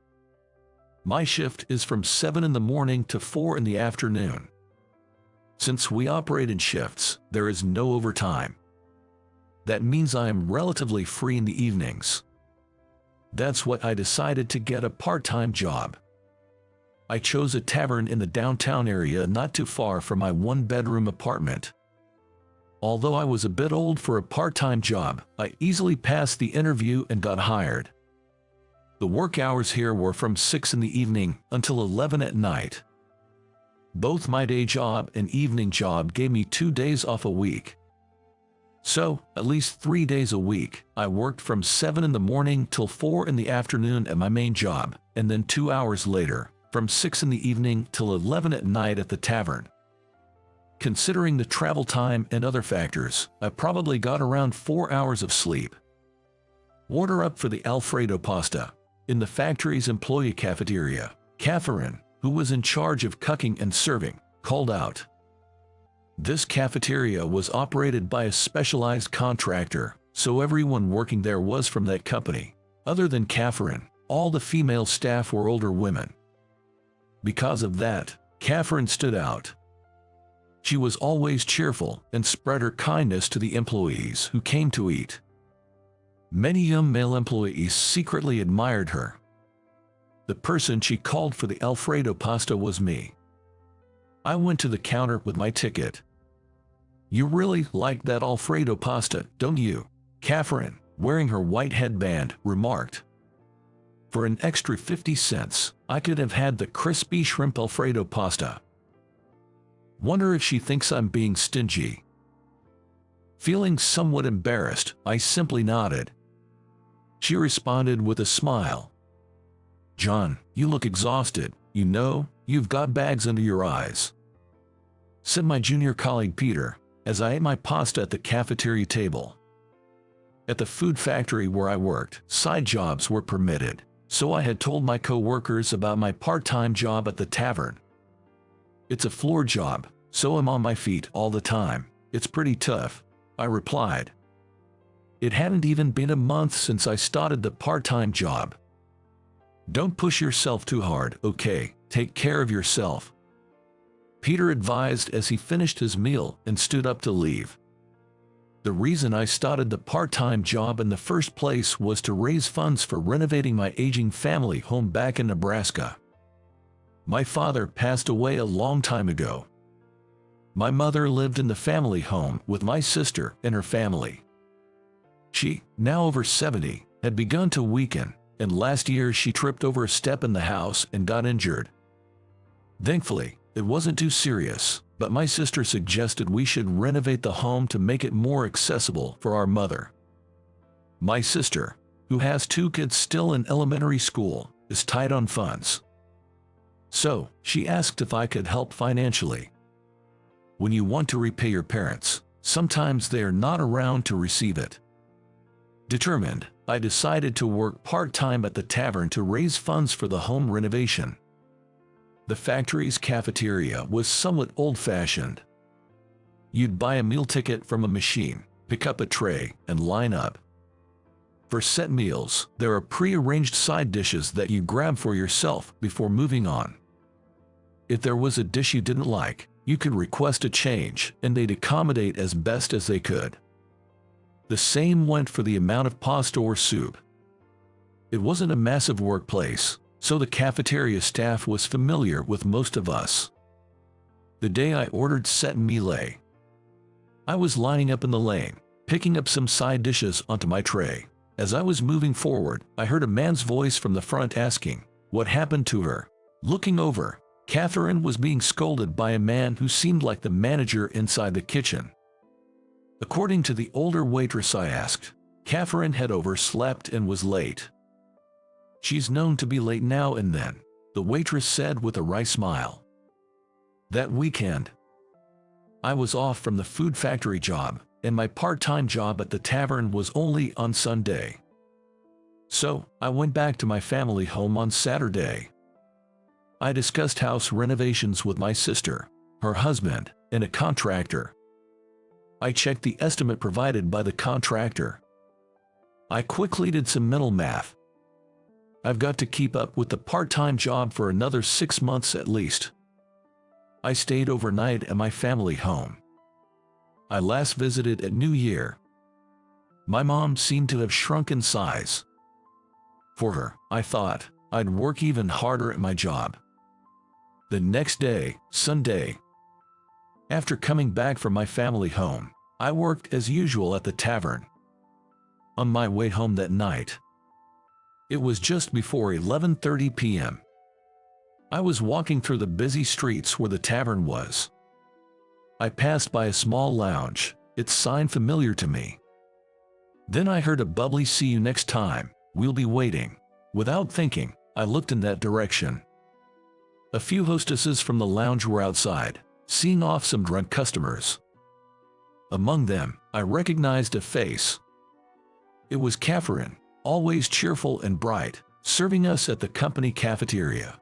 My shift is from 7 in the morning to 4 in the afternoon. Since we operate in shifts, there is no overtime. That means I am relatively free in the evenings. That's why I decided to get a part-time job. I chose a tavern in the downtown area not too far from my one-bedroom apartment. Although I was a bit old for a part-time job, I easily passed the interview and got hired. The work hours here were from 6 in the evening until 11 at night. Both my day job and evening job gave me 2 days off a week. So, at least 3 days a week, I worked from 7 in the morning till 4 in the afternoon at my main job, and then 2 hours later, from 6 in the evening till 11 at night at the tavern. Considering the travel time and other factors, I probably got around 4 hours of sleep. Order up for the Alfredo pasta. In the factory's employee cafeteria, Catherine, who was in charge of cooking and serving, called out. This cafeteria was operated by a specialized contractor, so everyone working there was from that company. Other than Catherine, all the female staff were older women. Because of that, Catherine stood out. She was always cheerful and spread her kindness to the employees who came to eat. Many young male employees secretly admired her. The person she called for the Alfredo pasta was me. I went to the counter with my ticket. "You really like that Alfredo pasta, don't you?" Catherine, wearing her white headband, remarked. For an extra 50 cents, I could have had the crispy shrimp Alfredo pasta. Wonder if she thinks I'm being stingy. Feeling somewhat embarrassed, I simply nodded. She responded with a smile. "John, you look exhausted. You know, you've got bags under your eyes," said my junior colleague Peter, as I ate my pasta at the cafeteria table. At the food factory where I worked, side jobs were permitted, so I had told my co-workers about my part-time job at the tavern. "It's a floor job, so I'm on my feet all the time. It's pretty tough," I replied. It hadn't even been a month since I started the part-time job. "Don't push yourself too hard, okay? Take care of yourself." Peter advised as he finished his meal and stood up to leave. The reason I started the part-time job in the first place was to raise funds for renovating my aging family home back in Nebraska. My father passed away a long time ago. My mother lived in the family home with my sister and her family. She, now over 70, had begun to weaken, and last year she tripped over a step in the house and got injured. Thankfully, it wasn't too serious, but my sister suggested we should renovate the home to make it more accessible for our mother. My sister, who has 2 kids still in elementary school, is tight on funds. So, she asked if I could help financially. When you want to repay your parents, sometimes they are not around to receive it. Determined, I decided to work part-time at the tavern to raise funds for the home renovation. The factory's cafeteria was somewhat old-fashioned. You'd buy a meal ticket from a machine, pick up a tray, and line up. For set meals, there are pre-arranged side dishes that you grab for yourself before moving on. If there was a dish you didn't like, you could request a change, and they'd accommodate as best as they could. The same went for the amount of pasta or soup. It wasn't a massive workplace, so the cafeteria staff was familiar with most of us. The day I ordered set meal, I was lining up in the lane, picking up some side dishes onto my tray. As I was moving forward, I heard a man's voice from the front asking, "What happened to her?" Looking over, Catherine was being scolded by a man who seemed like the manager inside the kitchen. According to the older waitress I asked, Catherine had overslept and was late. "She's known to be late now and then," the waitress said with a wry smile. That weekend, I was off from the food factory job, and my part-time job at the tavern was only on Sunday. So, I went back to my family home on Saturday. I discussed house renovations with my sister, her husband, and a contractor. I checked the estimate provided by the contractor. I quickly did some mental math. I've got to keep up with the part-time job for another 6 months at least. I stayed overnight at my family home. I last visited at New Year. My mom seemed to have shrunk in size. For her, I thought, I'd work even harder at my job. The next day, Sunday, after coming back from my family home, I worked as usual at the tavern. On my way home that night, it was just before 11:30 p.m. I was walking through the busy streets where the tavern was. I passed by a small lounge, its sign familiar to me. Then I heard a bubbly "See you next time, we'll be waiting." Without thinking, I looked in that direction. A few hostesses from the lounge were outside, seeing off some drunk customers. Among them, I recognized a face. It was Catherine, always cheerful and bright, serving us at the company cafeteria.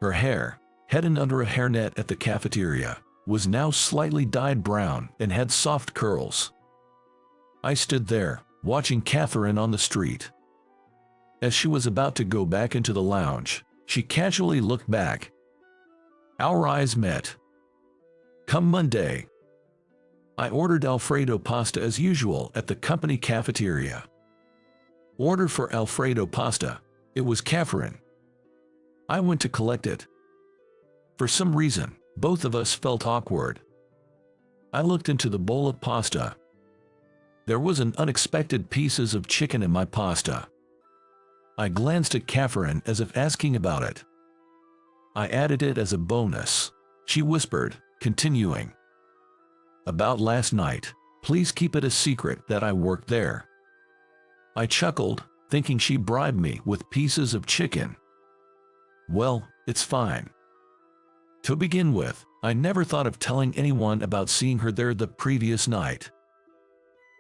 Her hair, hidden under a hairnet at the cafeteria, was now slightly dyed brown and had soft curls. I stood there, watching Catherine on the street. As she was about to go back into the lounge, she casually looked back. Our eyes met. Come Monday, I ordered Alfredo pasta as usual at the company cafeteria. Order for Alfredo pasta. It was Catherine. I went to collect it. For some reason, both of us felt awkward. I looked into the bowl of pasta. There was an unexpected pieces of chicken in my pasta. I glanced at Catherine as if asking about it. I added it as a bonus. She whispered, continuing. About last night, please keep it a secret that I worked there. I chuckled, thinking she bribed me with pieces of chicken. Well, it's fine. To begin with, I never thought of telling anyone about seeing her there the previous night.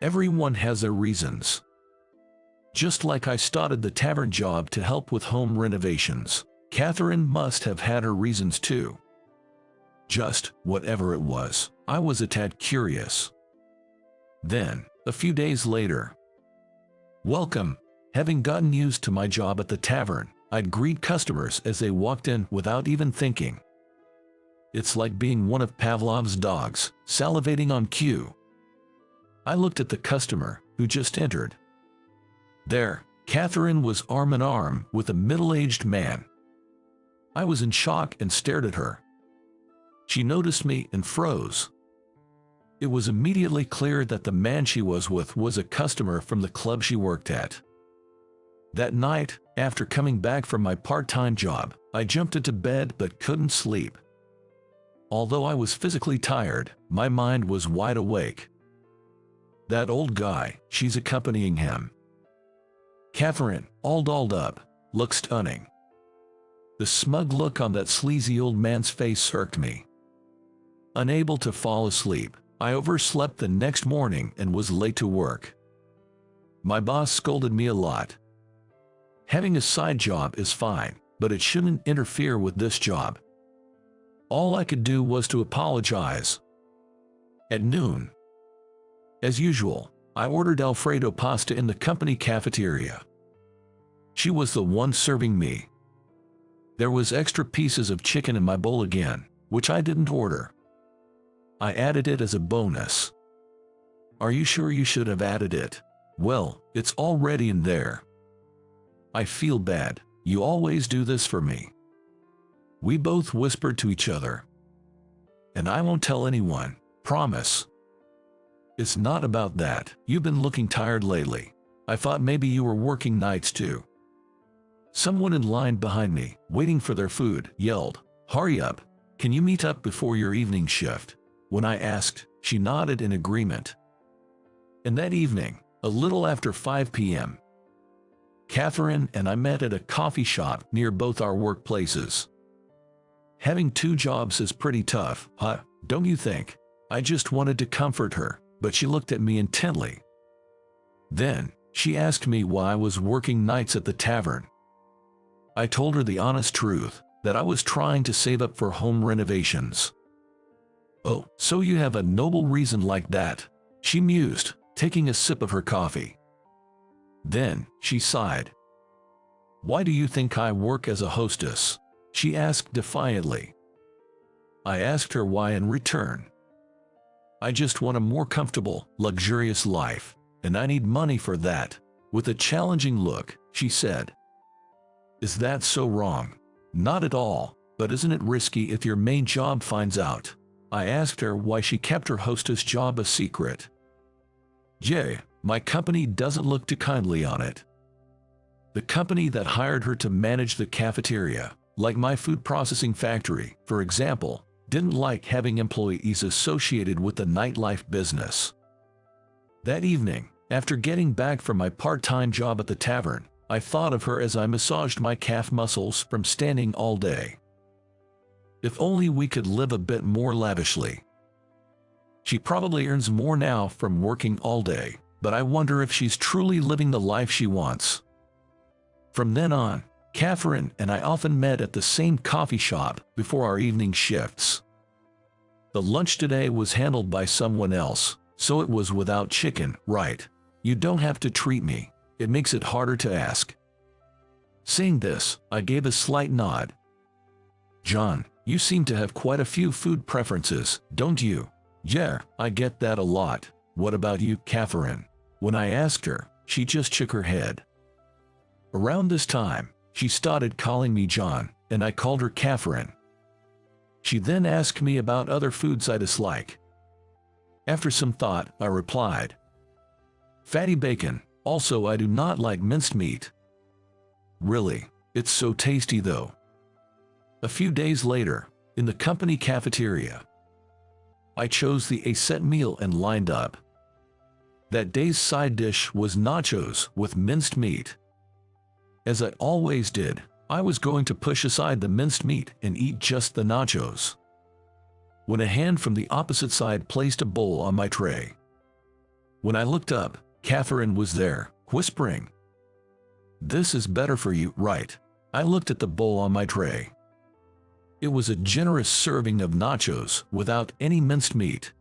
Everyone has their reasons. Just like I started the tavern job to help with home renovations, Catherine must have had her reasons too. Just, whatever it was, I was a tad curious. Then, a few days later, welcome. Having gotten used to my job at the tavern, I'd greet customers as they walked in without even thinking. It's like being one of Pavlov's dogs, salivating on cue. I looked at the customer, who just entered. There, Catherine was arm in arm with a middle-aged man. I was in shock and stared at her. She noticed me and froze. It was immediately clear that the man she was with was a customer from the club she worked at. That night, after coming back from my part-time job, I jumped into bed but couldn't sleep. Although I was physically tired, my mind was wide awake. That old guy, she's accompanying him. Catherine, all dolled up, looked stunning. The smug look on that sleazy old man's face irked me. Unable to fall asleep, I overslept the next morning and was late to work. My boss scolded me a lot. Having a side job is fine, but it shouldn't interfere with this job. All I could do was to apologize. At noon, as usual, I ordered Alfredo pasta in the company cafeteria. She was the one serving me. There was extra pieces of chicken in my bowl again, which I didn't order. I added it as a bonus. Are you sure you should have added it? Well, it's already in there. I feel bad. You always do this for me. We both whispered to each other. And I won't tell anyone, promise. It's not about that. You've been looking tired lately. I thought maybe you were working nights too. Someone in line behind me, waiting for their food, yelled, "Hurry up! Can you meet up before your evening shift?" When I asked, she nodded in agreement. And that evening, a little after 5 p.m., Catherine and I met at a coffee shop near both our workplaces. Having two jobs is pretty tough, huh? Don't you think? I just wanted to comfort her, but she looked at me intently. Then, she asked me why I was working nights at the tavern. I told her the honest truth, that I was trying to save up for home renovations. Oh, so you have a noble reason like that, she mused, taking a sip of her coffee. Then, she sighed. Why do you think I work as a hostess? She asked defiantly. I asked her why in return. I just want a more comfortable, luxurious life, and I need money for that. With a challenging look, she said. Is that so wrong? Not at all, but isn't it risky if your main job finds out? I asked her why she kept her hostess job a secret. Yeah, my company doesn't look too kindly on it. The company that hired her to manage the cafeteria, like my food processing factory, for example, didn't like having employees associated with the nightlife business. That evening, after getting back from my part-time job at the tavern, I thought of her as I massaged my calf muscles from standing all day. If only we could live a bit more lavishly. She probably earns more now from working all day, but I wonder if she's truly living the life she wants. From then on, Catherine and I often met at the same coffee shop before our evening shifts. The lunch today was handled by someone else, so it was without chicken, right? You don't have to treat me. It makes it harder to ask. Saying this, I gave a slight nod. John, you seem to have quite a few food preferences, don't you? Yeah, I get that a lot. What about you, Catherine? When I asked her, she just shook her head. Around this time, she started calling me John, and I called her Catherine. She then asked me about other foods I dislike. After some thought, I replied, fatty bacon. Also, I do not like minced meat. Really, it's so tasty though. A few days later, in the company cafeteria, I chose the set meal and lined up. That day's side dish was nachos with minced meat. As I always did, I was going to push aside the minced meat and eat just the nachos, when a hand from the opposite side placed a bowl on my tray. When I looked up, Catherine was there, whispering, "This is better for you, right?" I looked at the bowl on my tray. It was a generous serving of nachos without any minced meat.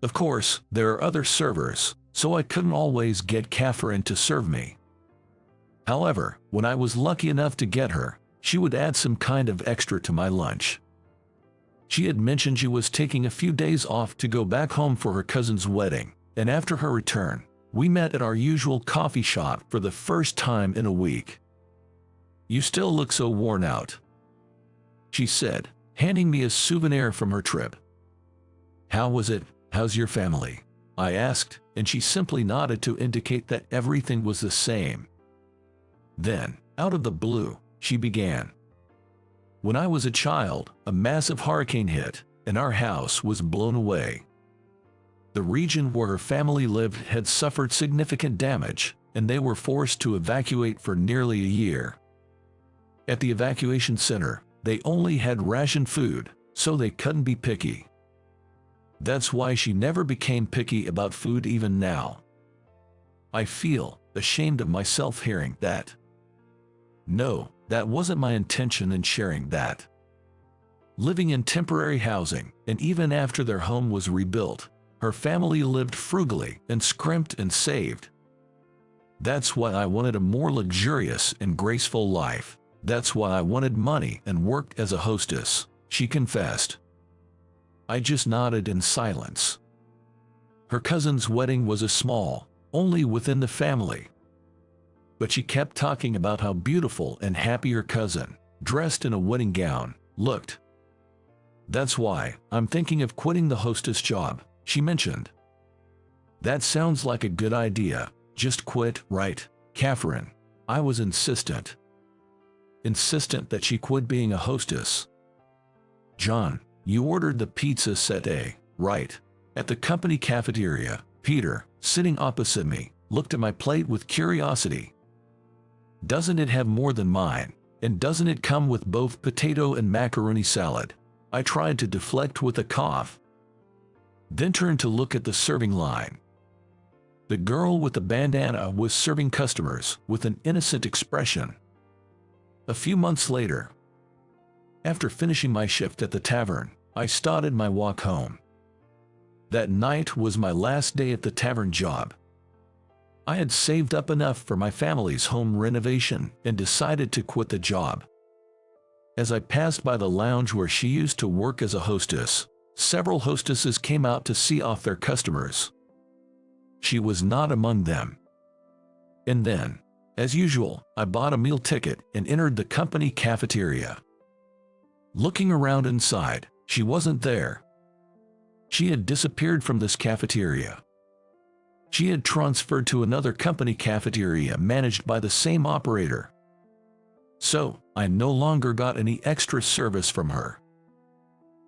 Of course, there are other servers, so I couldn't always get Catherine to serve me. However, when I was lucky enough to get her, she would add some kind of extra to my lunch. She had mentioned she was taking a few days off to go back home for her cousin's wedding, and after her return, we met at our usual coffee shop for the first time in a week. "You still look so worn out," she said, handing me a souvenir from her trip. "How was it? How's your family?" I asked, and she simply nodded to indicate that everything was the same. Then, out of the blue, she began. "When I was a child, a massive hurricane hit, and our house was blown away. The region where her family lived had suffered significant damage, and they were forced to evacuate for nearly a year. At the evacuation center, they only had rationed food, so they couldn't be picky. That's why she never became picky about food even now. I feel ashamed of myself hearing that. No, that wasn't my intention in sharing that. Living in temporary housing, and even after their home was rebuilt, her family lived frugally and scrimped and saved. That's why I wanted a more luxurious and graceful life. That's why I wanted money and worked as a hostess," she confessed. I just nodded in silence. Her cousin's wedding was a small, only within the family. But she kept talking about how beautiful and happy her cousin, dressed in a wedding gown, looked. "That's why I'm thinking of quitting the hostess job," she mentioned. "That sounds like a good idea. Just quit, right, Catherine?" I was insistent. Insistent that she quit being a hostess. "John, you ordered the pizza set A, right?" At the company cafeteria, Peter, sitting opposite me, looked at my plate with curiosity. "Doesn't it have more than mine? And doesn't it come with both potato and macaroni salad?" I tried to deflect with a cough. Then turned to look at the serving line. The girl with the bandana was serving customers with an innocent expression. A few months later, after finishing my shift at the tavern, I started my walk home. That night was my last day at the tavern job. I had saved up enough for my family's home renovation and decided to quit the job. As I passed by the lounge where she used to work as a hostess, several hostesses came out to see off their customers. She was not among them. And then, as usual, I bought a meal ticket and entered the company cafeteria. Looking around inside, she wasn't there. She had disappeared from this cafeteria. She had transferred to another company cafeteria managed by the same operator. So, I no longer got any extra service from her.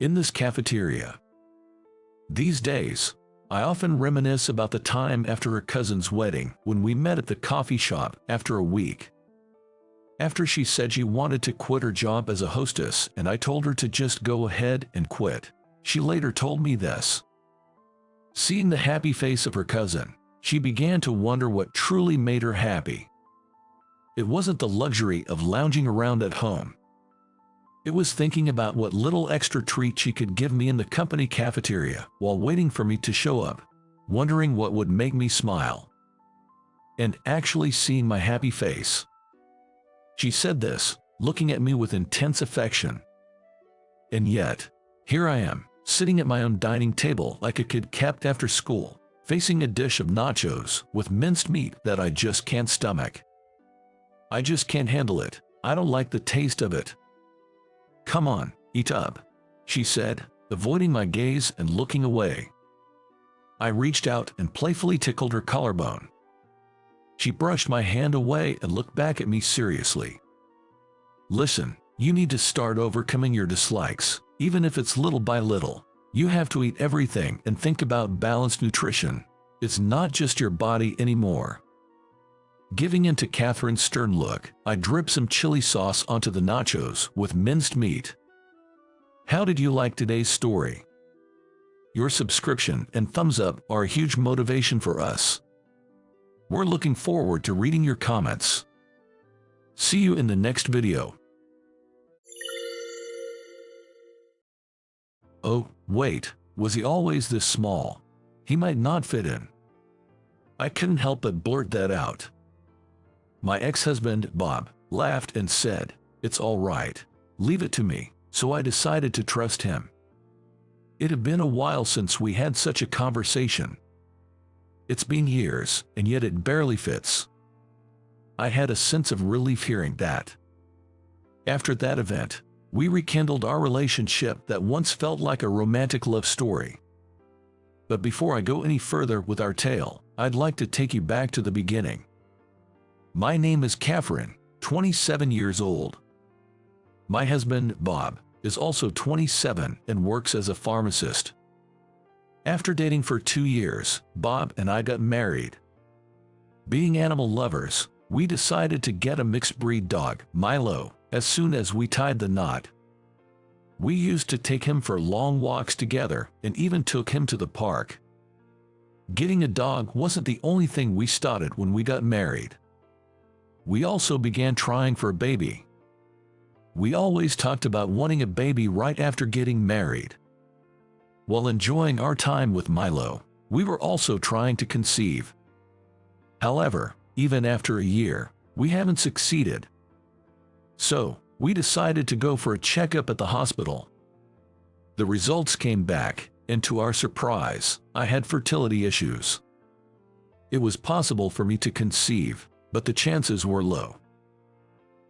In this cafeteria. These days, I often reminisce about the time after her cousin's wedding when we met at the coffee shop after a week. After she said she wanted to quit her job as a hostess and I told her to just go ahead and quit, she later told me this. Seeing the happy face of her cousin, she began to wonder what truly made her happy. It wasn't the luxury of lounging around at home. It was thinking about what little extra treat she could give me in the company cafeteria while waiting for me to show up, wondering what would make me smile. And actually seeing my happy face. She said this, looking at me with intense affection. And yet, here I am, sitting at my own dining table like a kid kept after school, facing a dish of nachos with minced meat that I just can't stomach. I just can't handle it. I don't like the taste of it. Come on, eat up, she said, avoiding my gaze and looking away. I reached out and playfully tickled her collarbone. She brushed my hand away and looked back at me seriously. Listen, you need to start overcoming your dislikes, even if it's little by little. You have to eat everything and think about balanced nutrition. It's not just your body anymore. Giving in to Catherine's stern look, I dripped some chili sauce onto the nachos with minced meat. How did you like today's story? Your subscription and thumbs up are a huge motivation for us. We're looking forward to reading your comments. See you in the next video. Oh, wait, was he always this small? He might not fit in. I couldn't help but blurt that out. My ex-husband, Bob, laughed and said, "It's all right. Leave it to me," so I decided to trust him. It had been a while since we had such a conversation. It's been years, and yet it barely fits. I had a sense of relief hearing that. After that event, we rekindled our relationship that once felt like a romantic love story. But before I go any further with our tale, I'd like to take you back to the beginning. My name is Catherine, 27 years old. My husband, Bob, is also 27 and works as a pharmacist. After dating for 2 years, Bob and I got married. Being animal lovers, we decided to get a mixed breed dog, Milo, as soon as we tied the knot. We used to take him for long walks together and even took him to the park. Getting a dog wasn't the only thing we started when we got married. We also began trying for a baby. We always talked about wanting a baby right after getting married. While enjoying our time with Milo, we were also trying to conceive. However, even after a year, we haven't succeeded. So, we decided to go for a checkup at the hospital. The results came back, and to our surprise, I had fertility issues. It was possible for me to conceive, but the chances were low.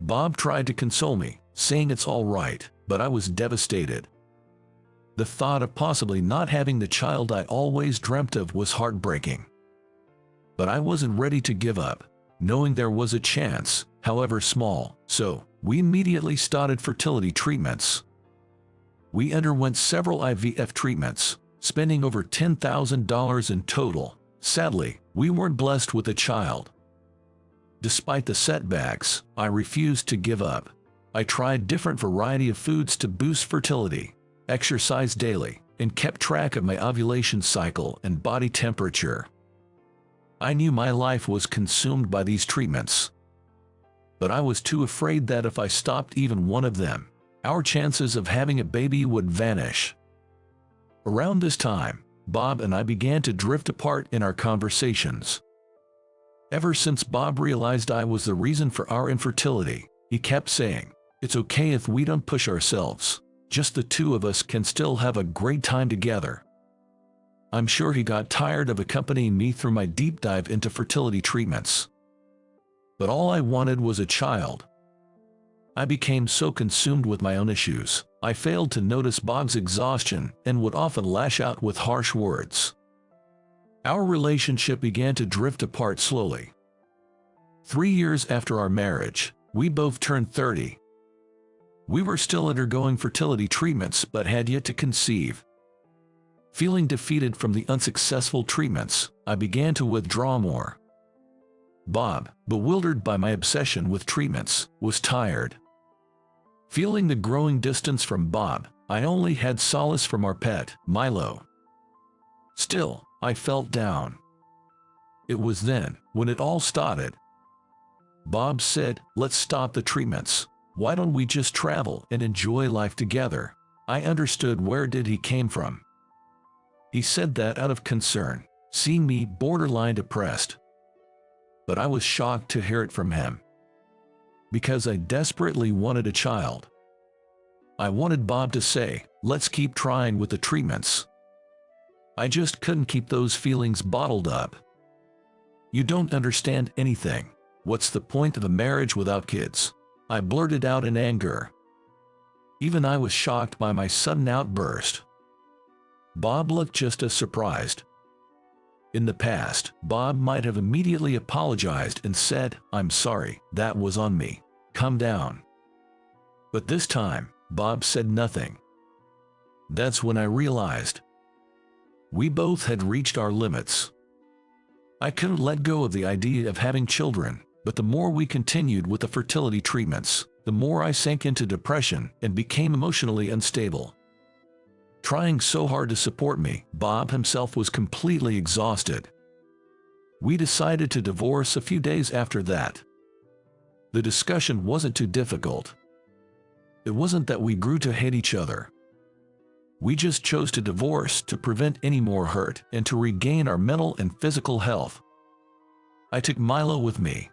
Bob tried to console me, saying it's all right, but I was devastated. The thought of possibly not having the child I always dreamt of was heartbreaking. But I wasn't ready to give up, knowing there was a chance, however small, so we immediately started fertility treatments. We underwent several IVF treatments, spending over $10,000 in total. Sadly, we weren't blessed with a child. Despite the setbacks, I refused to give up. I tried different variety of foods to boost fertility, exercised daily, and kept track of my ovulation cycle and body temperature. I knew my life was consumed by these treatments. But I was too afraid that if I stopped even one of them, our chances of having a baby would vanish. Around this time, Bob and I began to drift apart in our conversations. Ever since Bob realized I was the reason for our infertility, he kept saying, "It's okay if we don't push ourselves. Just the two of us can still have a great time together." I'm sure he got tired of accompanying me through my deep dive into fertility treatments. But all I wanted was a child. I became so consumed with my own issues, I failed to notice Bob's exhaustion and would often lash out with harsh words. Our relationship began to drift apart slowly. 3 years after our marriage, we both turned 30. We were still undergoing fertility treatments but had yet to conceive. Feeling defeated from the unsuccessful treatments, I began to withdraw more. Bob, bewildered by my obsession with treatments, was tired. Feeling the growing distance from Bob, I only had solace from our pet, Milo. Still, I felt down. It was then, when it all started. Bob said, "Let's stop the treatments. Why don't we just travel and enjoy life together?" I understood where did he came from. He said that out of concern, seeing me borderline depressed. But I was shocked to hear it from him. Because I desperately wanted a child. I wanted Bob to say, "Let's keep trying with the treatments." I just couldn't keep those feelings bottled up. "You don't understand anything. What's the point of a marriage without kids?" I blurted out in anger. Even I was shocked by my sudden outburst. Bob looked just as surprised. In the past, Bob might have immediately apologized and said, "I'm sorry, that was on me. Calm down." But this time, Bob said nothing. That's when I realized we both had reached our limits. I couldn't let go of the idea of having children, but the more we continued with the fertility treatments, the more I sank into depression and became emotionally unstable. Trying so hard to support me, Bob himself was completely exhausted. We decided to divorce a few days after that. The discussion wasn't too difficult. It wasn't that we grew to hate each other. We just chose to divorce to prevent any more hurt and to regain our mental and physical health. I took Milo with me.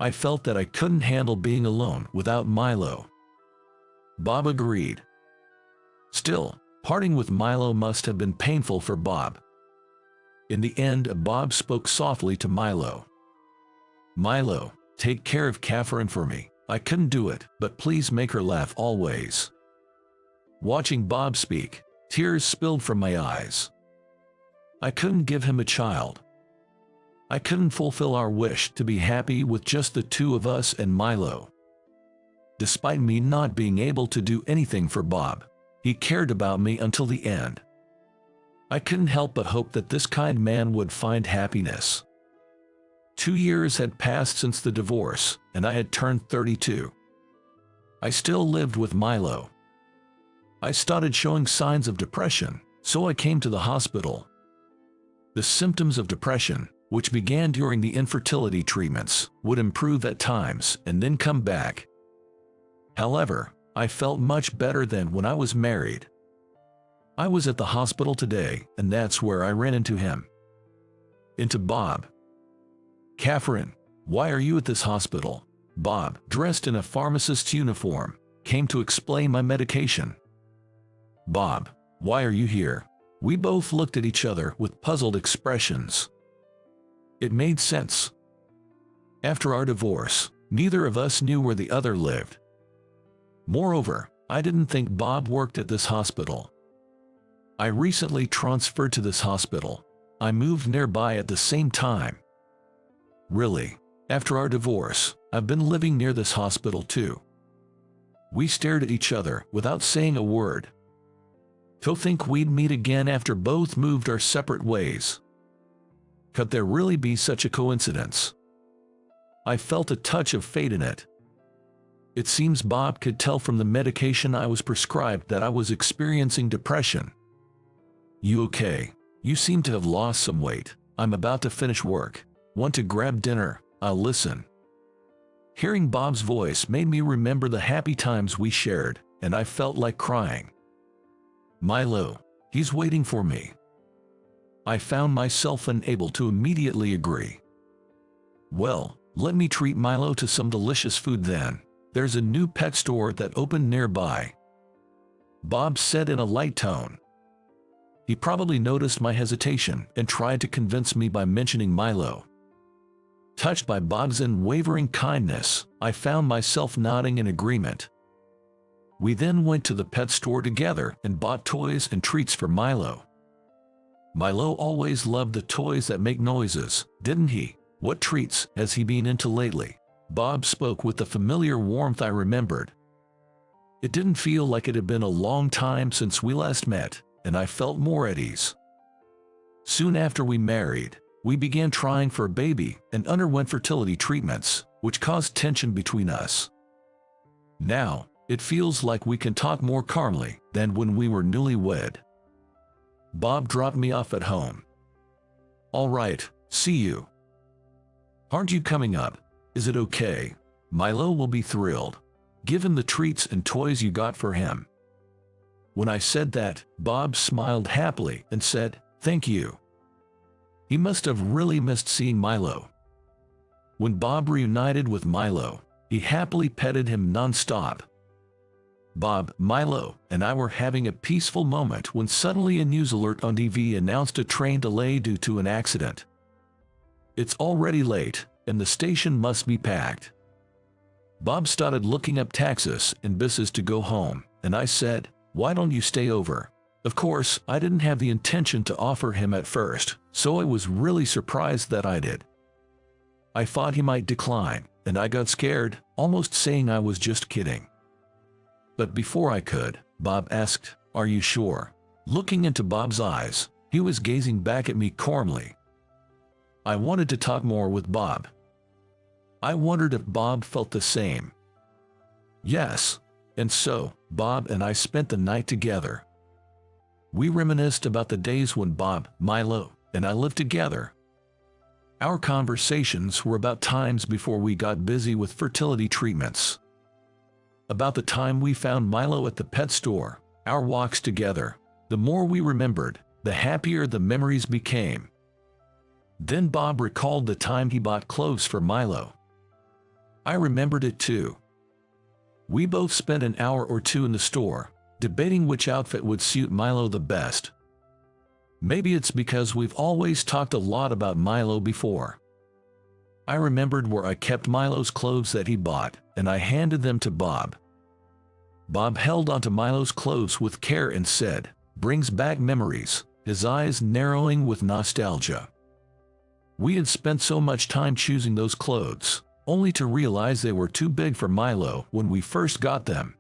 I felt that I couldn't handle being alone without Milo. Bob agreed. Still, Parting with Milo must have been painful for Bob. In the end, Bob spoke softly to Milo. "Milo, take care of Catherine for me. I couldn't do it, but please make her laugh always." Watching Bob speak, tears spilled from my eyes. I couldn't give him a child. I couldn't fulfill our wish to be happy with just the two of us and Milo. Despite me not being able to do anything for Bob, he cared about me until the end. I couldn't help but hope that this kind man would find happiness. 2 years had passed since the divorce, and I had turned 32. I still lived with Milo. I started showing signs of depression, so I came to the hospital. The symptoms of depression, which began during the infertility treatments, would improve at times and then come back. However, I felt much better than when I was married. I was at the hospital today, and that's where I ran into him. Into Bob. "Catherine, why are you at this hospital?" Bob, dressed in a pharmacist's uniform, came to explain my medication. "Bob, why are you here?" We both looked at each other with puzzled expressions. It made sense. After our divorce, neither of us knew where the other lived. Moreover, I didn't think Bob worked at this hospital. I recently transferred to this hospital. I moved nearby at the same time. Really, after our divorce, I've been living near this hospital too. We stared at each other without saying a word. To think we'd meet again after both moved our separate ways. Could there really be such a coincidence? I felt a touch of fate in it. It seems Bob could tell from the medication I was prescribed that I was experiencing depression. "You okay? You seem to have lost some weight. I'm about to finish work. Want to grab dinner? I'll listen." Hearing Bob's voice made me remember the happy times we shared, and I felt like crying. "Milo, he's waiting for me." I found myself unable to immediately agree. "Well, let me treat Milo to some delicious food then. There's a new pet store that opened nearby," Bob said in a light tone. He probably noticed my hesitation and tried to convince me by mentioning Milo. Touched by Bob's unwavering kindness, I found myself nodding in agreement. We then went to the pet store together and bought toys and treats for Milo. Milo always loved the toys that make noises, didn't he? "What treats has he been into lately?" Bob spoke with the familiar warmth I remembered. It didn't feel like it had been a long time since we last met, and I felt more at ease. Soon after we married, we began trying for a baby and underwent fertility treatments, which caused tension between us. Now, it feels like we can talk more calmly than when we were newlywed. Bob dropped me off at home. "All right, see you." "Aren't you coming up? Is it okay? Milo will be thrilled. Give him the treats and toys you got for him." When I said that, Bob smiled happily and said, "Thank you." He must have really missed seeing Milo. When Bob reunited with Milo, he happily petted him non-stop. Bob, Milo, and I were having a peaceful moment when suddenly a news alert on TV announced a train delay due to an accident. It's already late, and the station must be packed. Bob started looking up taxis and buses to go home, and I said, "Why don't you stay over?" Of course, I didn't have the intention to offer him at first, so I was really surprised that I did. I thought he might decline, and I got scared, almost saying I was just kidding. But before I could, Bob asked, "Are you sure?" Looking into Bob's eyes, he was gazing back at me calmly. I wanted to talk more with Bob. I wondered if Bob felt the same. Yes, and so, Bob and I spent the night together. We reminisced about the days when Bob, Milo, and I lived together. Our conversations were about times before we got busy with fertility treatments. About the time we found Milo at the pet store, our walks together. The more we remembered, the happier the memories became. Then Bob recalled the time he bought clothes for Milo. I remembered it too. We both spent an hour or two in the store. debating which outfit would suit Milo the best. Maybe it's because we've always talked a lot about Milo before. I remembered where I kept Milo's clothes that he bought, and I handed them to Bob. Bob held onto Milo's clothes with care and said, "Brings back memories," his eyes narrowing with nostalgia. We had spent so much time choosing those clothes, only to realize they were too big for Milo when we first got them.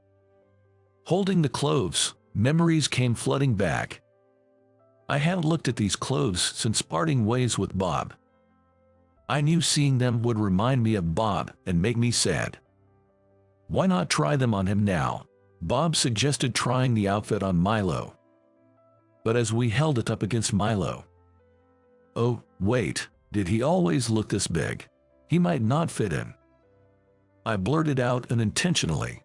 Holding the clothes, memories came flooding back. I hadn't looked at these clothes since parting ways with Bob. I knew seeing them would remind me of Bob and make me sad. Why not try them on him now? Bob suggested trying the outfit on Milo. But as we held it up against Milo, "Oh, wait, did he always look this big? He might not fit in." I blurted out unintentionally.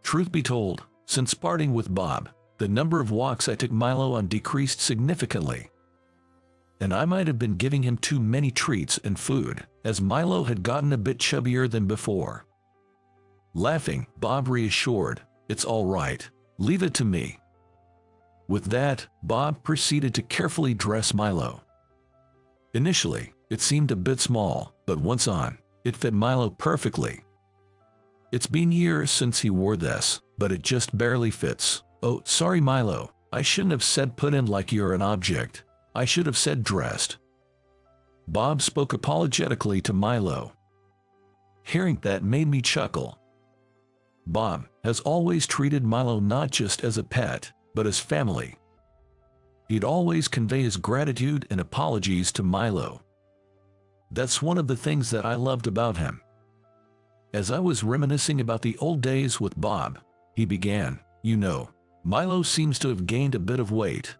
Truth be told, since parting with Bob, the number of walks I took Milo on decreased significantly. And I might have been giving him too many treats and food, as Milo had gotten a bit chubbier than before. Laughing, Bob reassured, "It's all right, leave it to me." With that, Bob proceeded to carefully dress Milo. Initially, it seemed a bit small, but once on, it fit Milo perfectly. It's been years since he wore this, but it just barely fits. "Oh, sorry Milo, I shouldn't have said put in like you're an object. I should have said dressed." Bob spoke apologetically to Milo. Hearing that made me chuckle. Bob has always treated Milo not just as a pet, but as family. He'd always convey his gratitude and apologies to Milo. That's one of the things that I loved about him. As I was reminiscing about the old days with Bob, he began, "You know, Milo seems to have gained a bit of weight."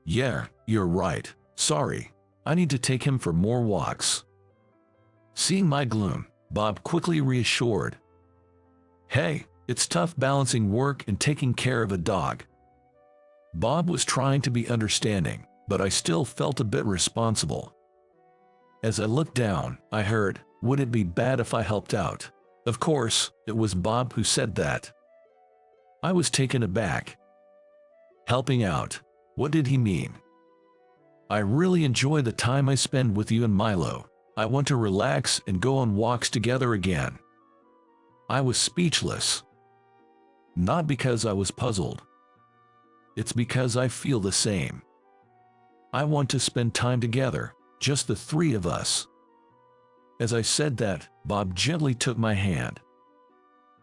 "Yeah, you're right. Sorry. I need to take him for more walks." Seeing my gloom, Bob quickly reassured, "Hey, it's tough balancing work and taking care of a dog." Bob was trying to be understanding, but I still felt a bit responsible. As I looked down, I heard, "Would it be bad if I helped out?" Of course, it was Bob who said that. I was taken aback. Helping out? What did he mean? "I really enjoy the time I spend with you and Milo. I want to relax and go on walks together again." I was speechless. Not because I was puzzled. It's because I feel the same. I want to spend time together, just the three of us. As I said that, Bob gently took my hand.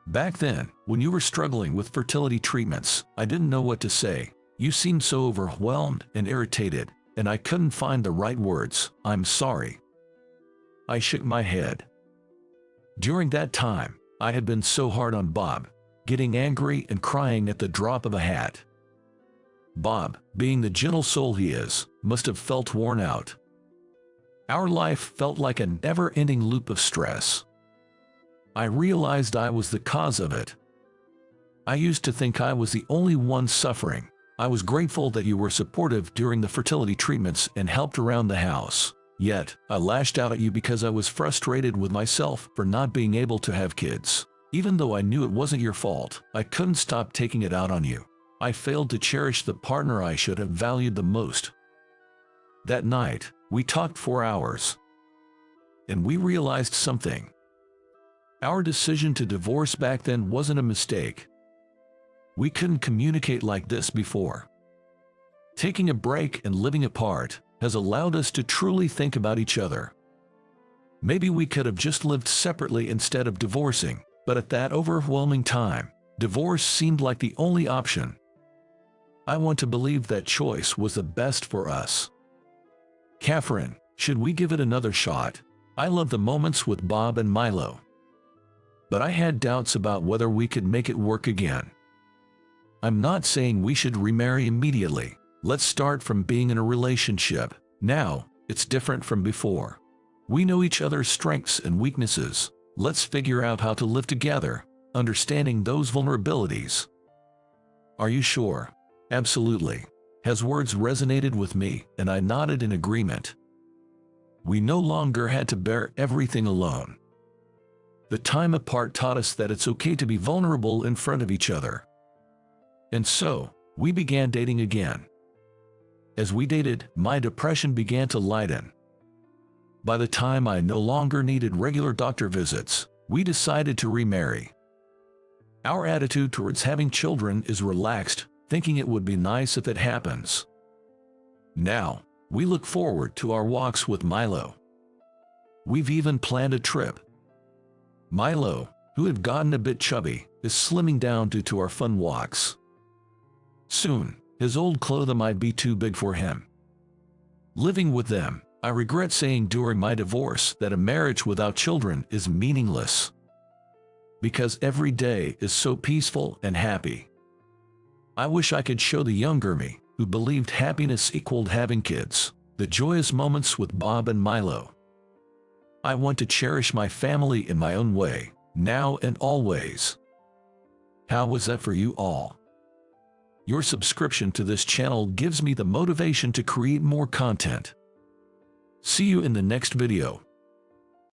"Back then, when you were struggling with fertility treatments, I didn't know what to say. You seemed so overwhelmed and irritated, and I couldn't find the right words. I'm sorry." I shook my head. During that time, I had been so hard on Bob, getting angry and crying at the drop of a hat. Bob, being the gentle soul he is, must have felt worn out. Our life felt like a never-ending loop of stress. I realized I was the cause of it. I used to think I was the only one suffering. I was grateful that you were supportive during the fertility treatments and helped around the house. Yet, I lashed out at you because I was frustrated with myself for not being able to have kids. Even though I knew it wasn't your fault, I couldn't stop taking it out on you. I failed to cherish the partner I should have valued the most. That night, we talked for hours. And we realized something. Our decision to divorce back then wasn't a mistake. We couldn't communicate like this before. Taking a break and living apart has allowed us to truly think about each other. Maybe we could have just lived separately instead of divorcing, but at that overwhelming time, divorce seemed like the only option. I want to believe that choice was the best for us. Catherine, should we give it another shot? I love the moments with Bob and Milo. But I had doubts about whether we could make it work again. I'm not saying we should remarry immediately. Let's start from being in a relationship. Now, it's different from before. We know each other's strengths and weaknesses. Let's figure out how to live together, understanding those vulnerabilities. Are you sure? Absolutely. His words resonated with me, and I nodded in agreement. We no longer had to bear everything alone. The time apart taught us that it's okay to be vulnerable in front of each other. And so, we began dating again. As we dated, my depression began to lighten. By the time I no longer needed regular doctor visits, we decided to remarry. Our attitude towards having children is relaxed, thinking it would be nice if it happens. Now, we look forward to our walks with Milo. We've even planned a trip. Milo, who had gotten a bit chubby, is slimming down due to our fun walks. Soon, his old clothes might be too big for him. Living with them, I regret saying during my divorce that a marriage without children is meaningless. Because every day is so peaceful and happy. I wish I could show the younger me, who believed happiness equaled having kids, the joyous moments with Bob and Milo. I want to cherish my family in my own way, now and always. How was that for you all? Your subscription to this channel gives me the motivation to create more content. See you in the next video.